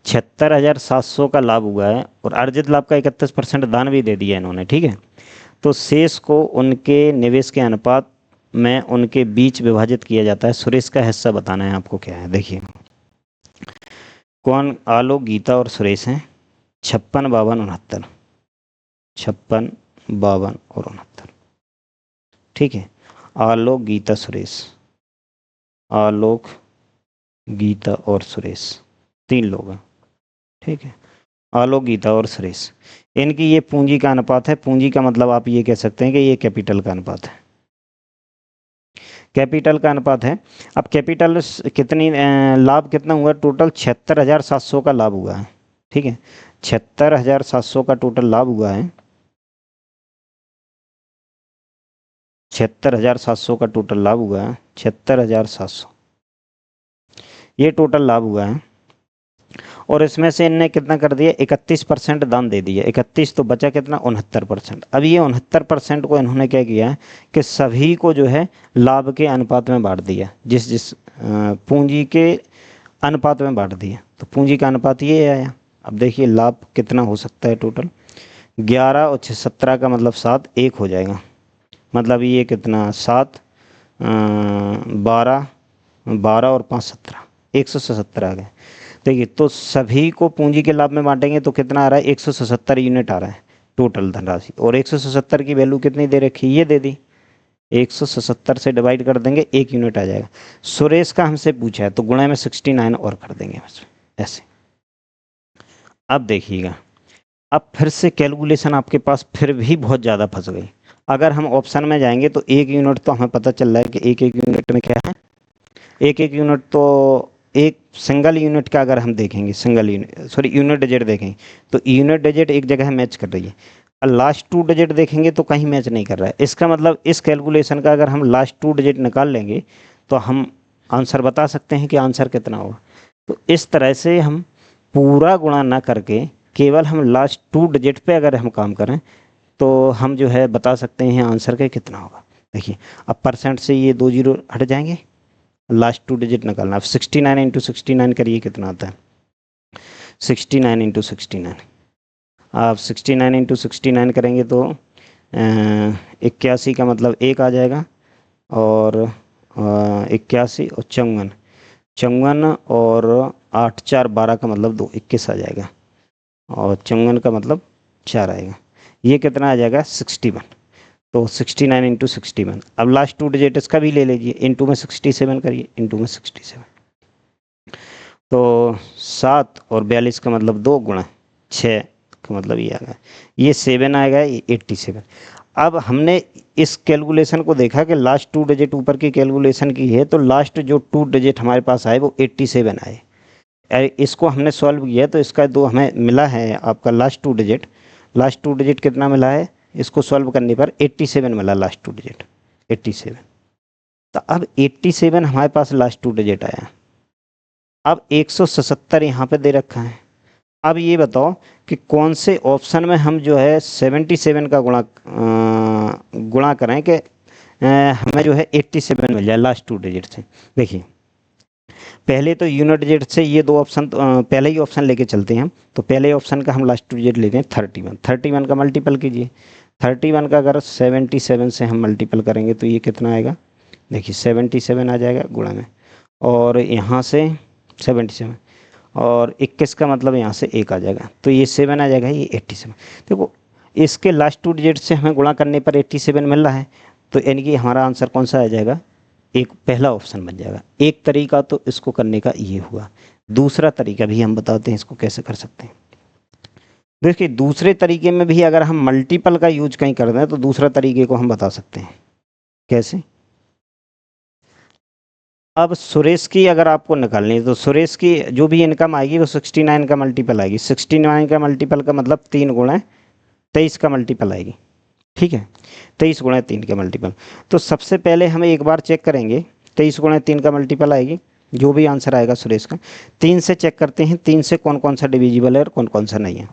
76,700 का लाभ हुआ है, और अर्जित लाभ का 31% दान भी दे दिया इन्होंने, ठीक है। तो शेष को उनके निवेश के अनुपात में उनके बीच विभाजित किया जाता है। सुरेश का हिस्सा बताना है आपको क्या है। देखिए कौन, आलोक, गीता और सुरेश हैं। 56, 52, 69, 56, 52 और 69, ठीक है। आलोक, गीता, सुरेश, आलोक, गीता और सुरेश 3 लोग हैं, ठीक है। आलोक, गीता और सुरेश, इनकी ये पूंजी का अनुपात है। पूंजी का मतलब आप ये कह सकते हैं कि ये कैपिटल का अनुपात है, कैपिटल का अनुपात है। अब कैपिटल कितनी, लाभ कितना हुआ टोटल 76,700 का लाभ हुआ है, ठीक है। 76,700 का टोटल लाभ हुआ है, 76,700 का टोटल लाभ हुआ है, 76,700 ये टोटल लाभ हुआ है। और इसमें से इनने कितना कर दिया 31% दान दे दिया। 31 तो बचा कितना 69%। अब ये 69% को इन्होंने क्या किया कि सभी को जो है लाभ के अनुपात में बांट दिया, जिस जिस पूंजी के अनुपात में बांट दिया। तो पूंजी का अनुपात ये आया। अब देखिए लाभ कितना हो सकता है टोटल 11 और 6, 17 का मतलब 7, 1 हो जाएगा। मतलब ये कितना 7, 12, 12 और 5, 17, 177 आ गए। देखिए तो सभी को पूंजी के लाभ में बांटेंगे तो कितना आ रहा है 177 यूनिट आ रहा है टोटल धनराशि। और 177 की वैल्यू कितनी दे रखी ये दे दी, 177 से डिवाइड कर देंगे 1 यूनिट आ जाएगा। सुरेश का हमसे पूछा है तो गुणा में 69 और कर देंगे ऐसे। अब देखिएगा, अब फिर से कैलकुलेशन आपके पास फिर भी बहुत ज़्यादा फंस गई। अगर हम ऑप्शन में जाएंगे तो 1 यूनिट तो हमें पता चल रहा है कि 1 यूनिट में क्या है, 1 यूनिट तो एक सिंगल यूनिट का अगर हम देखेंगे, single unit sorry unit digit देखें तो यूनिट डिजिट एक जगह मैच कर रही है, और लास्ट 2 डिजिट देखेंगे तो कहीं मैच नहीं कर रहा है। इसका मतलब इस कैलकुलेशन का अगर हम लास्ट 2 डिजिट निकाल लेंगे तो हम आंसर बता सकते हैं कि आंसर कितना होगा। तो इस तरह से हम पूरा गुणा ना करके केवल हम लास्ट 2 डिजिट पे अगर हम काम करें तो हम जो है बता सकते हैं आंसर का कितना होगा। देखिए अब परसेंट से ये 2 जीरो हट जाएंगे, लास्ट 2 डिजिट निकालना। अब 69 इंटू 69 करिए कितना आता है, 69 इंटू 69। आप 69 इंटू 69 करेंगे तो 81 का मतलब 1 आ जाएगा, और 81 और 54, 54 और 8 4 12 का मतलब 2, 21 आ जाएगा, और 54 का मतलब 4 आएगा। ये कितना आ जाएगा 61। तो 69 इंटू 61। अब लास्ट 2 डिजिट इसका भी ले लीजिए, इंटू में 67 करिए, इंटू में 67। तो 7 और 42 का मतलब 2 गुणा 6 का मतलब ये आ गया, ये 7 आएगा, ये 87। अब हमने इस कैलकुलेशन को देखा कि लास्ट 2 डिजिट ऊपर की कैलकुलेशन की है, तो लास्ट जो 2 डिजिट हमारे पास आए वो 87 आए। अरे इसको हमने सॉल्व किया तो इसका जो हमें मिला है आपका लास्ट 2 डिजिट, लास्ट 2 डिजिट कितना मिला है, इसको सॉल्व करने पर 87 मिला लास्ट 2 डिजिट, 87। तो अब 87 हमारे पास लास्ट 2 डिजिट आया। अब 177 यहाँ पे दे रखा है। अब ये बताओ कि कौन से ऑप्शन में हम जो है 77 का गुणा करें कि हमें जो है 87 मिल जाए लास्ट 2 डिजिट से। देखिए पहले तो यूनिट डिजिट से ये 2 ऑप्शन पहले ही ऑप्शन लेके चलते हैं हम। तो पहले ऑप्शन का हम लास्ट 2 डिजिट लेते हैं 31। 31 का मल्टीपल कीजिए, 31 का अगर 77 से हम मल्टीपल करेंगे तो ये कितना आएगा, देखिए 77 आ जाएगा गुणा में, और यहाँ से 77, और 21 का मतलब यहाँ से 1 आ जाएगा, तो ये 7 आ जाएगा, ये 87। देखो इसके लास्ट 2 डिजिट से हमें गुणा करने पर 87 मिल रहा है, तो यानी कि हमारा आंसर कौन सा आ जाएगा, एक पहला ऑप्शन बन जाएगा। एक तरीका तो इसको करने का ये हुआ, दूसरा तरीका भी हम बताते हैं इसको कैसे कर सकते हैं। देखिए दूसरे तरीके में भी अगर हम मल्टीपल का यूज कहीं कर दें तो दूसरा तरीके को हम बता सकते हैं कैसे। अब सुरेश की अगर आपको निकालनी है तो सुरेश की जो भी इनकम आएगी वो 69 का मल्टीपल आएगी। 69 का मल्टीपल का मतलब 3 गुणा 23 का मल्टीपल आएगी, ठीक है, 23 गुणा 3 का मल्टीपल। तो सबसे पहले हम एक बार चेक करेंगे, 23 गुणा 3 का मल्टीपल आएगी, जो भी आंसर आएगा सुरेश का। 3 से चेक करते हैं, 3 से कौन कौन सा डिविजिबल है और कौन कौन सा नहीं है।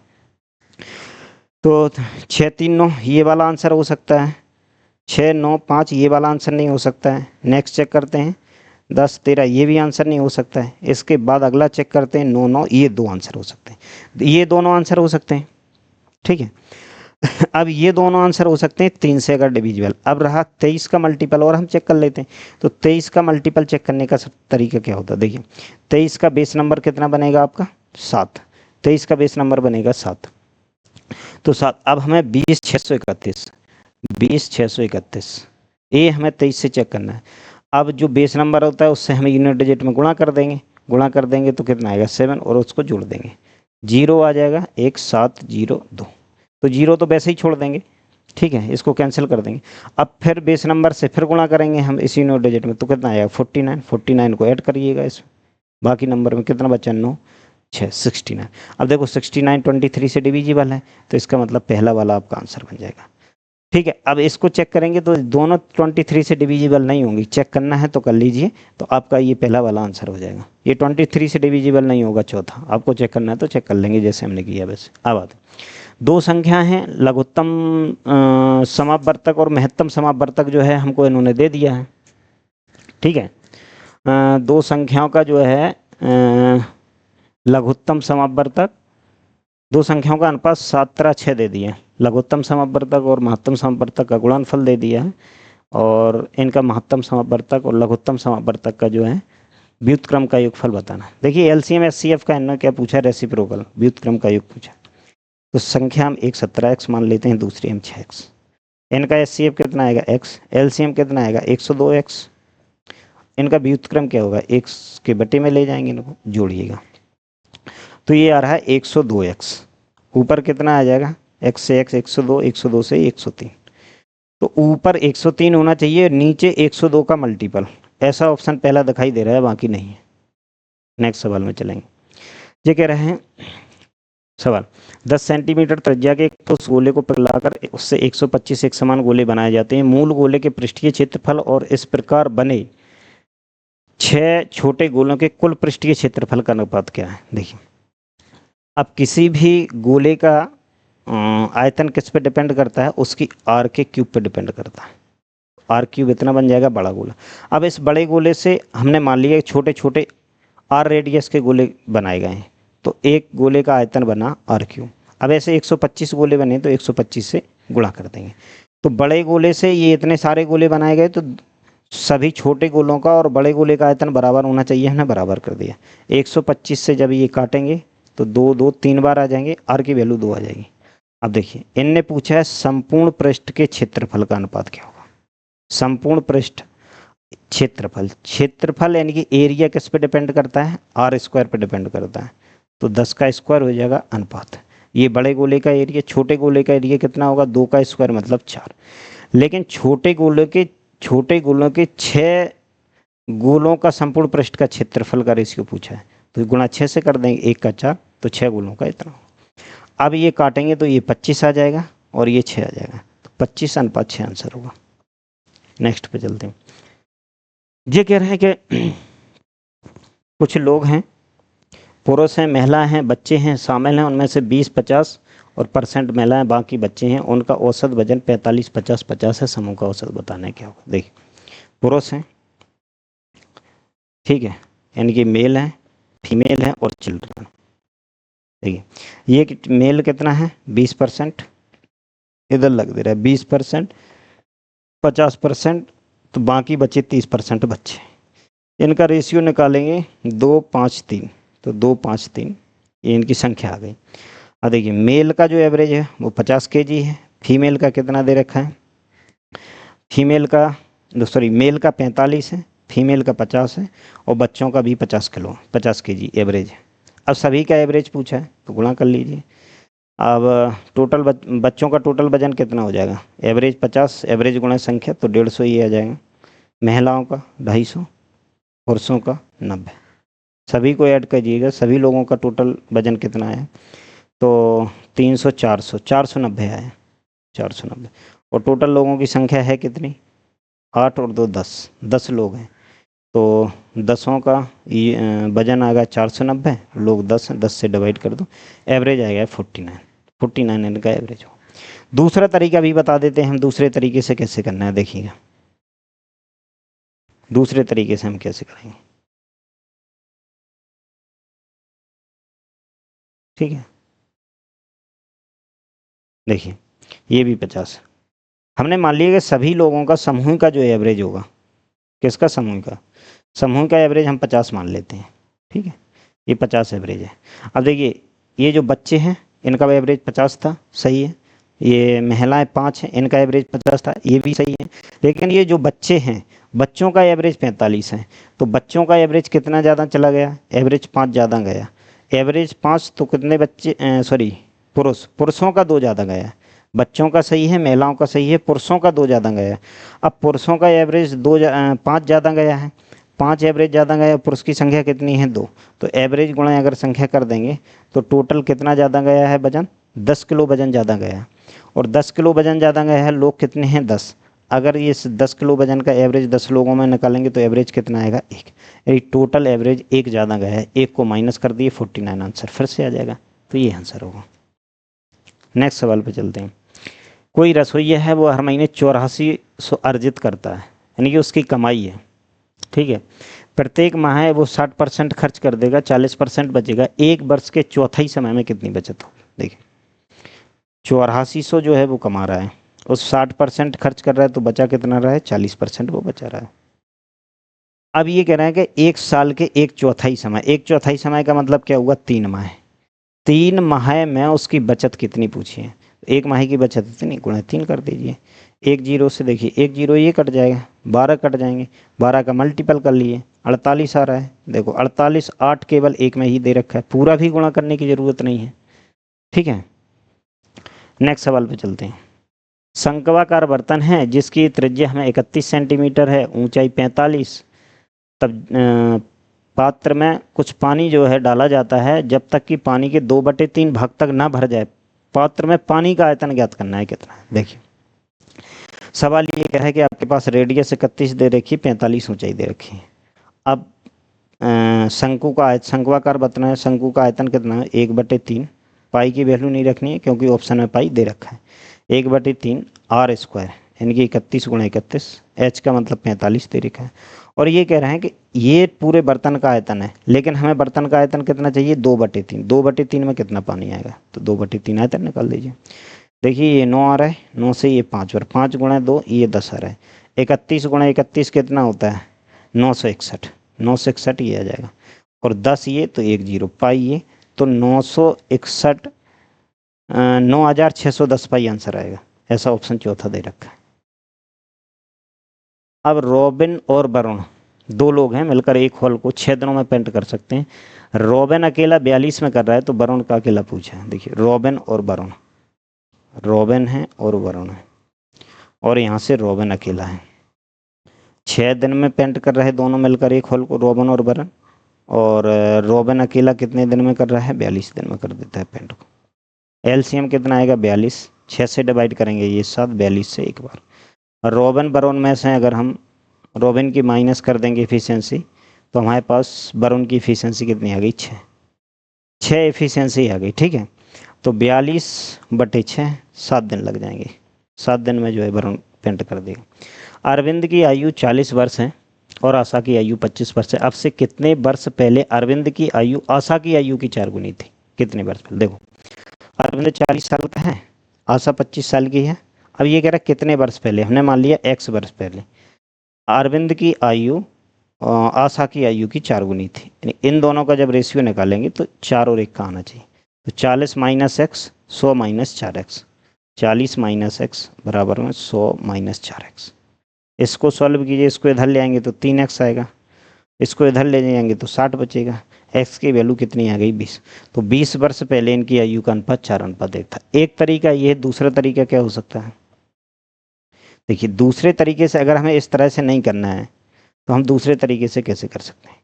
तो 6 3 9 ये वाला आंसर हो सकता है, 6 9 5 ये वाला आंसर नहीं हो सकता है। नेक्स्ट चेक करते हैं 10 13 ये भी आंसर नहीं हो सकता है। इसके बाद अगला चेक करते हैं 9 9 ये 2 आंसर हो सकते हैं, ये दोनों आंसर हो सकते हैं, ठीक है। अब ये दोनों आंसर हो सकते हैं 3 से अगर डिविजिबल। अब रहा 23 का मल्टीपल, और हम चेक कर लेते हैं। तो 23 का मल्टीपल चेक करने का सब तरीका क्या होता है, देखिए 23 का बेस नंबर कितना बनेगा आपका 7, 23 का बेस नंबर बनेगा 7, तो 7। अब हमें 20 631, 20 631 ये हमें 23 से चेक करना है। अब जो बेस नंबर होता है उससे हम यूनिट डिजिट में गुणा कर देंगे, गुणा कर देंगे तो कितना आएगा 7, और उसको जोड़ देंगे, 0 आ जाएगा 1 7 0 2, तो 0 तो वैसे ही छोड़ देंगे, ठीक है, इसको कैंसिल कर देंगे। अब फिर बेस नंबर से फिर गुणा करेंगे हम इसी यूनिट डिजिट में, तो कितना आएगा 49, 49 को ऐड करिएगा इसमें, बाकी नंबर में कितना बचा 9 6 69। अब देखो 69 23 से डिविजिबल है, तो इसका मतलब पहला वाला आपका आंसर बन जाएगा, ठीक है। अब इसको चेक करेंगे तो दोनों 23 से डिविजिबल नहीं होंगी, चेक करना है तो कर लीजिए, तो आपका ये पहला वाला आंसर हो जाएगा। ये 23 से डिविजिबल नहीं होगा चौथा, आपको चेक करना है तो चेक कर लेंगे जैसे हमने किया वैसे। अब आते दो संख्या हैं, लघुत्तम समापवर्तक और महत्तम समापवर्तक जो है हमको इन्होंने दे दिया है, ठीक है। दो संख्याओं का जो है लघुत्तम समापवर्तक, दो संख्याओं का अनुपात 7:6 दे दिया है। लघुत्तम समापवर्तक और महत्तम समापवर्तक का गुणनफल दे दिया है, और इनका महत्तम समापवर्तक और लघुत्तम समापवर्तक का जो है व्युत्क्रम का योगफल बताना। देखिए एलसीएम एचसीएफ का इन्होंने क्या पूछा, रेसिप्रोकल व्युत्क्रम का योग पूछा। तो संख्या हम एक 17x मान लेते हैं, दूसरी हम 6x। इनका एचसीएफ कितना आएगा x, एलसीएम कितना आएगा 102x। इनका व्युत्क्रम क्या होगा, x के बटे में ले जाएंगे, इनको जोड़िएगा, तो ये आ रहा है 102x। ऊपर कितना आ जाएगा, x से x 102, 102 से 103, तो ऊपर 103 होना चाहिए, नीचे 102 का मल्टीपल। ऐसा ऑप्शन पहला दिखाई दे रहा है, बाकी नहीं है। नेक्स्ट सवाल में चलेंगे। ये कह रहे हैं सवाल, 10 सेंटीमीटर त्रिज्या के उस गोले को पिघलाकर उससे 125 एक समान गोले बनाए जाते हैं। मूल गोले के पृष्ठीय क्षेत्रफल और इस प्रकार बने 6 छोटे गोलों के कुल पृष्ठीय क्षेत्रफल का अनुपात क्या है। देखिए अब किसी भी गोले का आयतन किस पे डिपेंड करता है, उसकी आर के क्यूब पे डिपेंड करता है। आर क्यूब इतना बन जाएगा बड़ा गोला। अब इस बड़े गोले से हमने मान लिया छोटे छोटे आर रेडियस के गोले बनाए गए हैं, तो एक गोले का आयतन बना आर क्यूब। अब ऐसे 125 गोले बने तो 125 से गुणा कर देंगे। तो बड़े गोले से ये इतने सारे गोले बनाए गए, तो सभी छोटे गोलों का और बड़े गोले का आयतन बराबर होना चाहिए, हमने बराबर कर दिया। 125 से जब ये काटेंगे तो 2 2 3 बार आ जाएंगे, आर की वैल्यू 2 आ जाएगी। अब देखिए इनने पूछा है संपूर्ण पृष्ठ के क्षेत्रफल का अनुपात क्या होगा। संपूर्ण पृष्ठ क्षेत्रफल, क्षेत्रफल यानी कि एरिया किस पे डिपेंड करता है, आर स्क्वायर पे डिपेंड करता है। तो 10 का स्क्वायर हो जाएगा अनुपात। ये बड़े गोले का एरिया, छोटे गोले का एरिया कितना होगा, 2 का स्क्वायर मतलब 4। लेकिन छोटे गोले के 6 गोलों का संपूर्ण पृष्ठ का क्षेत्रफल का रेशियो पूछा है, तो गुणा 6 से कर देंगे, 1 का 4, तो 6 गोलों का इतना होगा। अब ये काटेंगे तो ये 25 आ जाएगा और ये 6 आ जाएगा, तो 25:6 आंसर होगा। नेक्स्ट पे चलते हैं। ये कह रहे हैं कि कुछ लोग हैं, पुरुष हैं, महिला हैं, बच्चे हैं, शामिल हैं, उनमें से 20 50 और % महिलाएं, बाकी बच्चे हैं, उनका औसत वजन 45 50 50 है। समूह का औसत बताना है क्या होगा। देखिए पुरुष हैं, ठीक है, यानी कि मेल है, फीमेल है और चिल्ड्रन। देखिए ये मेल कितना है 20%, इधर लग दे रहा है 20%, 50%, तो बाकी बचे 30% बच्चे। इनका रेशियो निकालेंगे 2 5 3, तो 2 5 3 ये इनकी संख्या आ गई। अब देखिए मेल का जो एवरेज है वो 50 kg है, फीमेल का कितना दे रखा है, फीमेल का मेल का 45 है, फीमेल का 50 है और बच्चों का भी 50 kg एवरेज है। अब सभी का एवरेज पूछा है तो गुणा कर लीजिए। अब टोटल बच्चों का टोटल वजन कितना हो जाएगा, एवरेज 50, एवरेज गुणा संख्या, तो 150 ये आ जाएगा। महिलाओं का 250, पुरुषों का 90। सभी को ऐड करिएगा, सभी लोगों का टोटल वजन कितना है, तो 300 400 490 आया, 490। और टोटल लोगों की संख्या है कितनी, 8 और 2 10 लोग हैं, तो 10 का वजन आएगा 490, लोग 10 से डिवाइड कर दो, एवरेज आएगा 49 इनका एवरेज हो। दूसरा तरीका भी बता देते हैं हम, दूसरे तरीके से कैसे करना है देखिएगा। दूसरे तरीके से हम कैसे करेंगे, ठीक है। देखिए ये भी 50 है, हमने मान लिया कि सभी लोगों का समूह का जो एवरेज होगा, किसका समूह का एवरेज हम 50 मान लेते हैं, ठीक है, ये 50 एवरेज है। अब देखिए ये जो बच्चे हैं इनका एवरेज 50 था, सही है। ये महिलाएं 5 हैं, इनका एवरेज 50 था, ये भी सही है। लेकिन ये जो बच्चे हैं, बच्चों का एवरेज 45 है, तो बच्चों का एवरेज कितना ज़्यादा चला गया, एवरेज 5 ज़्यादा गया। एवरेज 5 तो कितने बच्चे, पुरुषों का 2 ज़्यादा गया। बच्चों का सही है, महिलाओं का सही है, पुरुषों का 2 ज़्यादा गया। अब पुरुषों का एवरेज 5 ज़्यादा गया है, 5 एवरेज ज़्यादा गया, पुरुष की संख्या कितनी है 2, तो एवरेज गुणा अगर संख्या कर देंगे तो टोटल कितना ज़्यादा गया है वजन, 10 किलो वजन ज़्यादा गया। और 10 किलो वजन ज़्यादा गया है, लोग कितने हैं 10। अगर ये 10 किलो वजन का एवरेज 10 लोगों में निकालेंगे तो एवरेज कितना आएगा 1, यानी टोटल एवरेज 1 ज़्यादा गया है, 1 को माइनस कर दिए 49 आंसर फिर से आ जाएगा, तो ये आंसर होगा। नेक्स्ट सवाल पे चलते हैं। कोई रसोइया है, वो हर महीने 8400 अर्जित करता है, यानी कि उसकी कमाई है, ठीक है। प्रत्येक माह है वो 60% खर्च कर देगा, 40% बचेगा। एक वर्ष के चौथाई समय में कितनी बचत होगी। देखिए 8400 जो है वो कमा रहा है, उस 60% खर्च कर रहा है, तो बचा कितना रहा है 40% वो बचा रहा है। अब ये कह रहे हैं कि 1 साल के 1/4 समय का मतलब क्या हुआ, 3 माह। 3 माह में उसकी बचत कितनी पूछी है, 1 माह की बचत इतनी, गुणा 3 कर दीजिए। 1 जीरो से देखिए 1 जीरो ये कट जाएगा, 12 कट जाएंगे, 12 का मल्टीपल कर लिए 48 आ रहा है। देखो 48 8 केवल 1 में ही दे रखा है, पूरा भी गुणा करने की ज़रूरत नहीं है, ठीक है। नेक्स्ट सवाल पे चलते हैं। शंक्वाकार बर्तन है जिसकी त्रिज्या हमें 31 सेंटीमीटर है, ऊंचाई 45, तब पात्र में कुछ पानी जो है डाला जाता है जब तक कि पानी के 2/3 भाग तक ना भर जाए। पात्र में पानी का आयतन ज्ञात करना है कितना है। देखिए सवाल ये कह रहा है कि आपके पास रेडियस 31 दे रखी, 45 ऊंचाई दे रखी है। अब शंक्वाकार बताना है, शंकु का आयतन कितना है 1/3। पाई की वैल्यू नहीं रखनी है क्योंकि ऑप्शन में पाई दे रखा है। 1/3 आर स्क्वायर यानी कि 31 × 31, एच का मतलब 45 दे रखा है। और ये कह रहे हैं कि ये पूरे बर्तन का आयतन है, लेकिन हमें बर्तन का आयतन कितना चाहिए 2/3। 2/3 में कितना पानी आएगा, तो 2/3 आयतन निकाल दीजिए। देखिए ये 9 आ रहा है, 9 से ये 5 और 5 × 2 ये 10 आ रहा है। 31 × 31 कितना होता है 961, 961 ये आ जाएगा। और 10 ये तो 1 0 पाई ये, तो 961 9610 पाई आंसर आएगा। ऐसा ऑप्शन चौथा दे रखा है। अब रॉबिन और वरुण दो लोग हैं, मिलकर एक हॉल को 6 दिनों में पेंट कर सकते हैं। रॉबिन अकेला 42 में कर रहा है, तो वरुण का अकेला पूछा है। देखिए रॉबिन और वरुण, रॉबिन है और वरुण है, और यहाँ से रॉबिन अकेला है। 6 दिन में पेंट कर रहे हैं दोनों मिलकर एक हॉल को, रॉबिन और वरुण। और रॉबिन अकेला कितने दिन में कर रहा है 42 दिन में कर देता है पेंट को। एलसीएम कितना आएगा 42, 6 से डिवाइड करेंगे ये 7, 42 से एक बार। रॉबिन वरुण में से अगर हम रॉबिन की माइनस कर देंगे एफिशिएंसी, तो हमारे पास वरुण की एफिशिएंसी कितनी आ गई 6 एफिशिएंसी आ गई। ठीक है, तो 42/6 7 दिन लग जाएंगे। 7 दिन में जो है वरुण पेंट कर देगा। अरविंद की आयु 40 वर्ष है और आशा की आयु 25 वर्ष है। अब से कितने वर्ष पहले अरविंद की आयु आशा की आयु की 4 गुनी थी? कितने वर्ष पहले? देखो अरविंद 40 साल का है, आशा 25 साल की है। अब ये कह रहा है कितने वर्ष पहले, हमने मान लिया x वर्ष पहले। अरविंद की आयु आशा की आयु की 4 गुनी थी, यानी इन दोनों का जब रेशियो निकालेंगे तो 4 और 1 का आना चाहिए। तो 40 - x 100 - 4x, 40 - x बराबर में 100 - 4x। इसको सॉल्व कीजिए, इसको इधर ले आएंगे तो 3x आएगा, इसको इधर ले जाएंगे तो 60 बचेगा। x की वैल्यू कितनी आ गई 20। तो 20 वर्ष पहले इनकी आयु का अनुपात 4:1 था। एक तरीका ये, दूसरा तरीका क्या हो सकता है? देखिए दूसरे तरीके से अगर हमें इस तरह से नहीं करना है तो हम दूसरे तरीके से कैसे कर सकते हैं?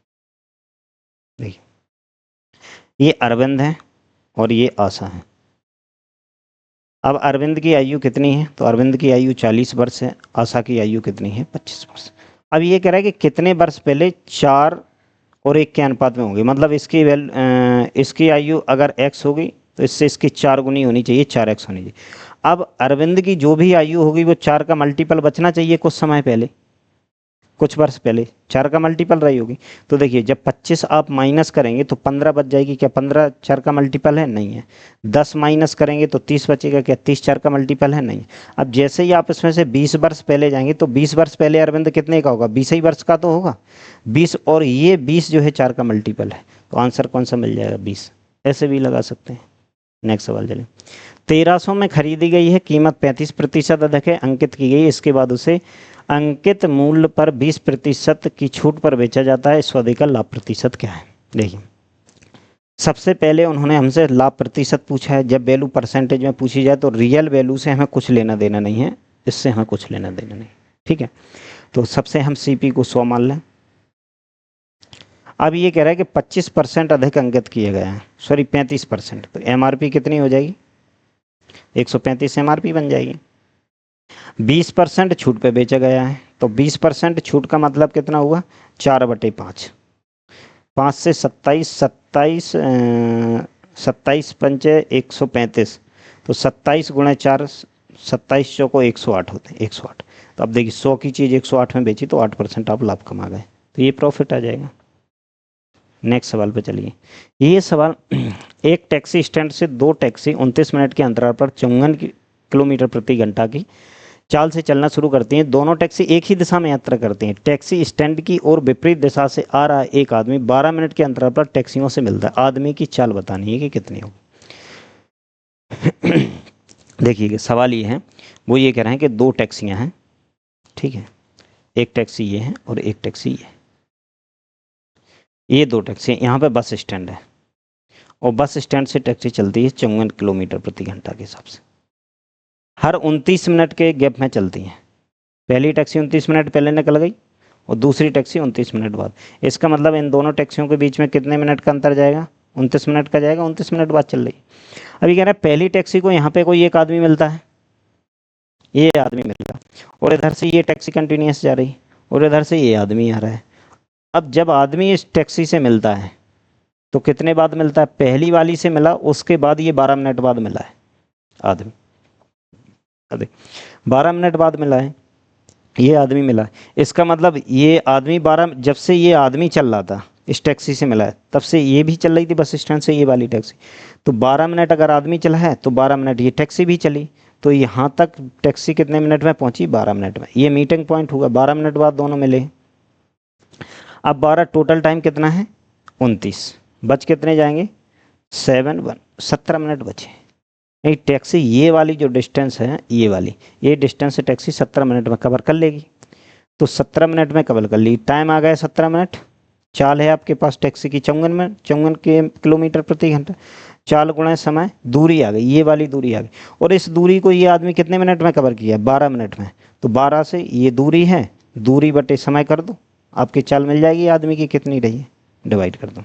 देखिए ये अरविंद है और ये आशा है। अब अरविंद की आयु कितनी है? तो अरविंद की आयु 40 वर्ष है, आशा की आयु कितनी है 25 वर्ष। अब ये कह रहा है कि कितने वर्ष पहले 4 और 1 के अनुपात में होंगे, मतलब इसकी आयु अगर x होगी तो इससे इसकी 4 गुनी होनी चाहिए, 4x होनी चाहिए। अब अरविंद की जो भी आयु होगी वो 4 का मल्टीपल बचना चाहिए कुछ समय पहले, कुछ वर्ष पहले 4 का मल्टीपल रही होगी। तो देखिए जब 25 आप माइनस करेंगे तो 15 बच जाएगी। क्या 15 4 का मल्टीपल है? नहीं है। 10 माइनस करेंगे तो 30 बचेगा। क्या 30 4 का मल्टीपल है? नहीं। अब जैसे ही आप इसमें से 20 वर्ष पहले जाएंगे तो 20 वर्ष पहले अरविंद कितने का होगा? 20 ही वर्ष का तो होगा 20, और ये 20 जो है 4 का मल्टीपल है, तो आंसर कौन सा मिल जाएगा 20। ऐसे भी लगा सकते हैं। नेक्स्ट सवाल चलिए। 1300 में खरीदी गई है, कीमत 35% अधिक है, अंकित की गई। इसके बाद उसे अंकित मूल्य पर 20% की छूट पर बेचा जाता है। इस सौदे का लाभ प्रतिशत क्या है? देखिए सबसे पहले उन्होंने हमसे लाभ प्रतिशत पूछा है। जब वैल्यू परसेंटेज में पूछी जाए तो रियल वैल्यू से हमें कुछ लेना देना नहीं है, इससे हमें कुछ लेना देना नहीं। ठीक है, तो सबसे हम CP को 100 मान लें। अब ये कह रहा है कि 25% अधिक अंकित किए गए हैं, सॉरी 35%, तो MRP कितनी हो जाएगी? 135 MRP बन जाएगी। 20% छूट पे बेचा गया है, तो 20% छूट का मतलब कितना हुआ? 4/5। 5 से 27, 27 पंचे 135, तो 27 × 4 27 चौको 108 होते हैं, 108। तो अब देखिए 100 की चीज़ 108 में बेची तो 8% आप लाभ कमा गए, तो ये प्रॉफिट आ जाएगा। नेक्स्ट सवाल पे चलिए। ये सवाल, एक टैक्सी स्टैंड से 2 टैक्सी 29 मिनट के अंतराल पर 54 किलोमीटर प्रति घंटा की चाल से चलना शुरू करती हैं। दोनों टैक्सी एक ही दिशा में यात्रा करती हैं। टैक्सी स्टैंड की ओर विपरीत दिशा से आ रहा एक आदमी 12 मिनट के अंतराल पर टैक्सियों से मिलता है। आदमी की चाल बतानी है कि कितनी हो। देखिए सवाल ये है, वो ये कह रहे हैं कि 2 टैक्सियां हैं, ठीक है, एक टैक्सी ये है और एक टैक्सी ये 2 टैक्सी। यहाँ पे बस स्टैंड है और बस स्टैंड से टैक्सी चलती है 54 किलोमीटर प्रति घंटा के हिसाब से, हर 29 मिनट के गैप में चलती हैं। पहली टैक्सी 29 मिनट पहले निकल गई और दूसरी टैक्सी 29 मिनट बाद। इसका मतलब इन दोनों टैक्सियों के बीच में कितने मिनट का अंतर जाएगा? 29 मिनट का जाएगा, 29 मिनट बाद चल रही। अभी कह रहा है पहली टैक्सी को यहाँ पे कोई एक आदमी मिलता है, ये आदमी मिल रहा, और इधर से ये टैक्सी कंटिन्यूस जा रही और इधर से ये आदमी आ रहा है। अब जब आदमी इस टैक्सी से मिलता है तो कितने बाद मिलता है? पहली वाली से मिला, उसके बाद ये 12 मिनट बाद मिला है आदमी। 12 मिनट बाद मिला है, ये आदमी मिला है। इसका मतलब ये आदमी 12, जब से ये आदमी चल रहा था इस टैक्सी से मिला है, तब से ये भी चल रही थी बस स्टैंड से ये वाली टैक्सी। तो 12 मिनट अगर आदमी चला है तो 12 मिनट ये टैक्सी भी चली। तो यहाँ तक टैक्सी कितने मिनट में पहुँची? 12 मिनट में। ये मीटिंग पॉइंट हुआ, 12 मिनट बाद दोनों मिले। अब 12 टोटल टाइम कितना है? 29। बच कितने जाएंगे? 17 मिनट बचे। नहीं, टैक्सी ये वाली जो डिस्टेंस है, ये वाली ये डिस्टेंस से टैक्सी 17 मिनट में कवर कर लेगी। तो 17 मिनट में कवर कर ली, टाइम आ गया 17 मिनट। चाल है आपके पास टैक्सी की 54 के किलोमीटर प्रति घंटा। चाल गुणा समय, दूरी आ गई, ये वाली दूरी आ गई। और इस दूरी को ये आदमी कितने मिनट में कवर किया? 12 मिनट में। तो 12 से ये दूरी है, दूरी बटे समय कर दो, आपकी चाल मिल जाएगी आदमी की कितनी रही है, डिवाइड कर दो।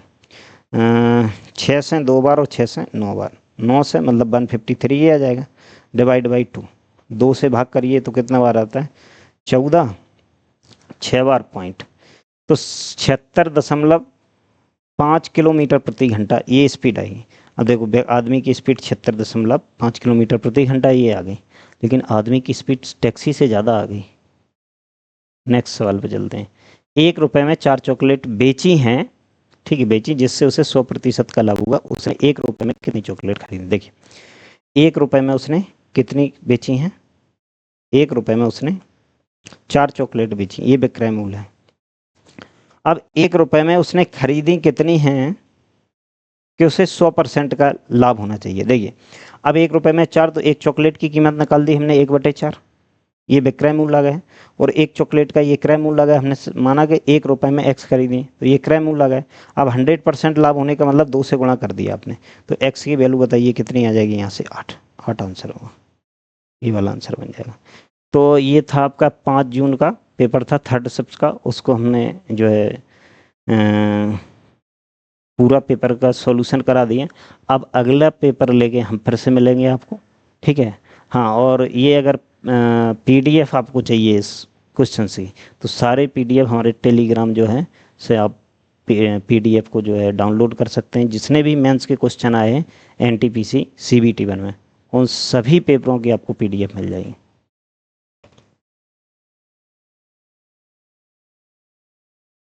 6 से 2 बार और 6 से 9 बार, 9 से मतलब 153 ये आ जाएगा, डिवाइड बाई 2। 2 से भाग करिए तो कितना बार आता है? 14, 6 बार पॉइंट, तो 76.5 किलोमीटर प्रति घंटा ये स्पीड आएगी। अब देखो आदमी की स्पीड 76.5 किलोमीटर प्रति घंटा ये आ गई, लेकिन आदमी की स्पीड टैक्सी से ज़्यादा आ गई। नेक्स्ट सवाल पे चलते हैं। 1 रुपये में 4 चॉकलेट बेची हैं, ठीक है, बेची, जिससे उसे 100% का लाभ हुआ। उसने 1 रुपये में कितनी चॉकलेट खरीदी? देखिए 1 रुपये में उसने कितनी बेची हैं? 1 रुपये में उसने 4 चॉकलेट बेची, ये विक्रय मूल्य है। अब 1 रुपये में उसने खरीदी कितनी हैं कि उसे 100% का लाभ होना चाहिए। देखिए अब 1 रुपये में 4, तो एक चॉकलेट की कीमत निकाल दी हमने 1/4, ये विक्रय मूल्य आ गया। और एक चॉकलेट का ये क्रय मूल्य आ गया। हमने माना कि 1 रुपये में x खरीदी, तो ये क्रय मूल्य आ गया। अब 100% लाभ होने का मतलब 2 से गुणा कर दिया आपने, तो x की वैल्यू बताइए कितनी आ जाएगी? यहाँ से 8 आंसर होगा, ये वाला आंसर बन जाएगा। तो ये था आपका 5 जून का पेपर था, 3rd शिफ्ट का। उसको हमने जो है पूरा पेपर का सॉल्यूशन करा दिए। अब अगला पेपर लेके हम फिर से मिलेंगे आपको, ठीक है। हाँ, और ये अगर PDF आपको चाहिए इस क्वेश्चन से, तो सारे PDF हमारे टेलीग्राम जो है से आप PDF को जो है डाउनलोड कर सकते हैं। जितने भी मेंस के क्वेश्चन आए हैं NTPC CBT 1 में, उन सभी पेपरों की आपको PDF मिल जाएगी।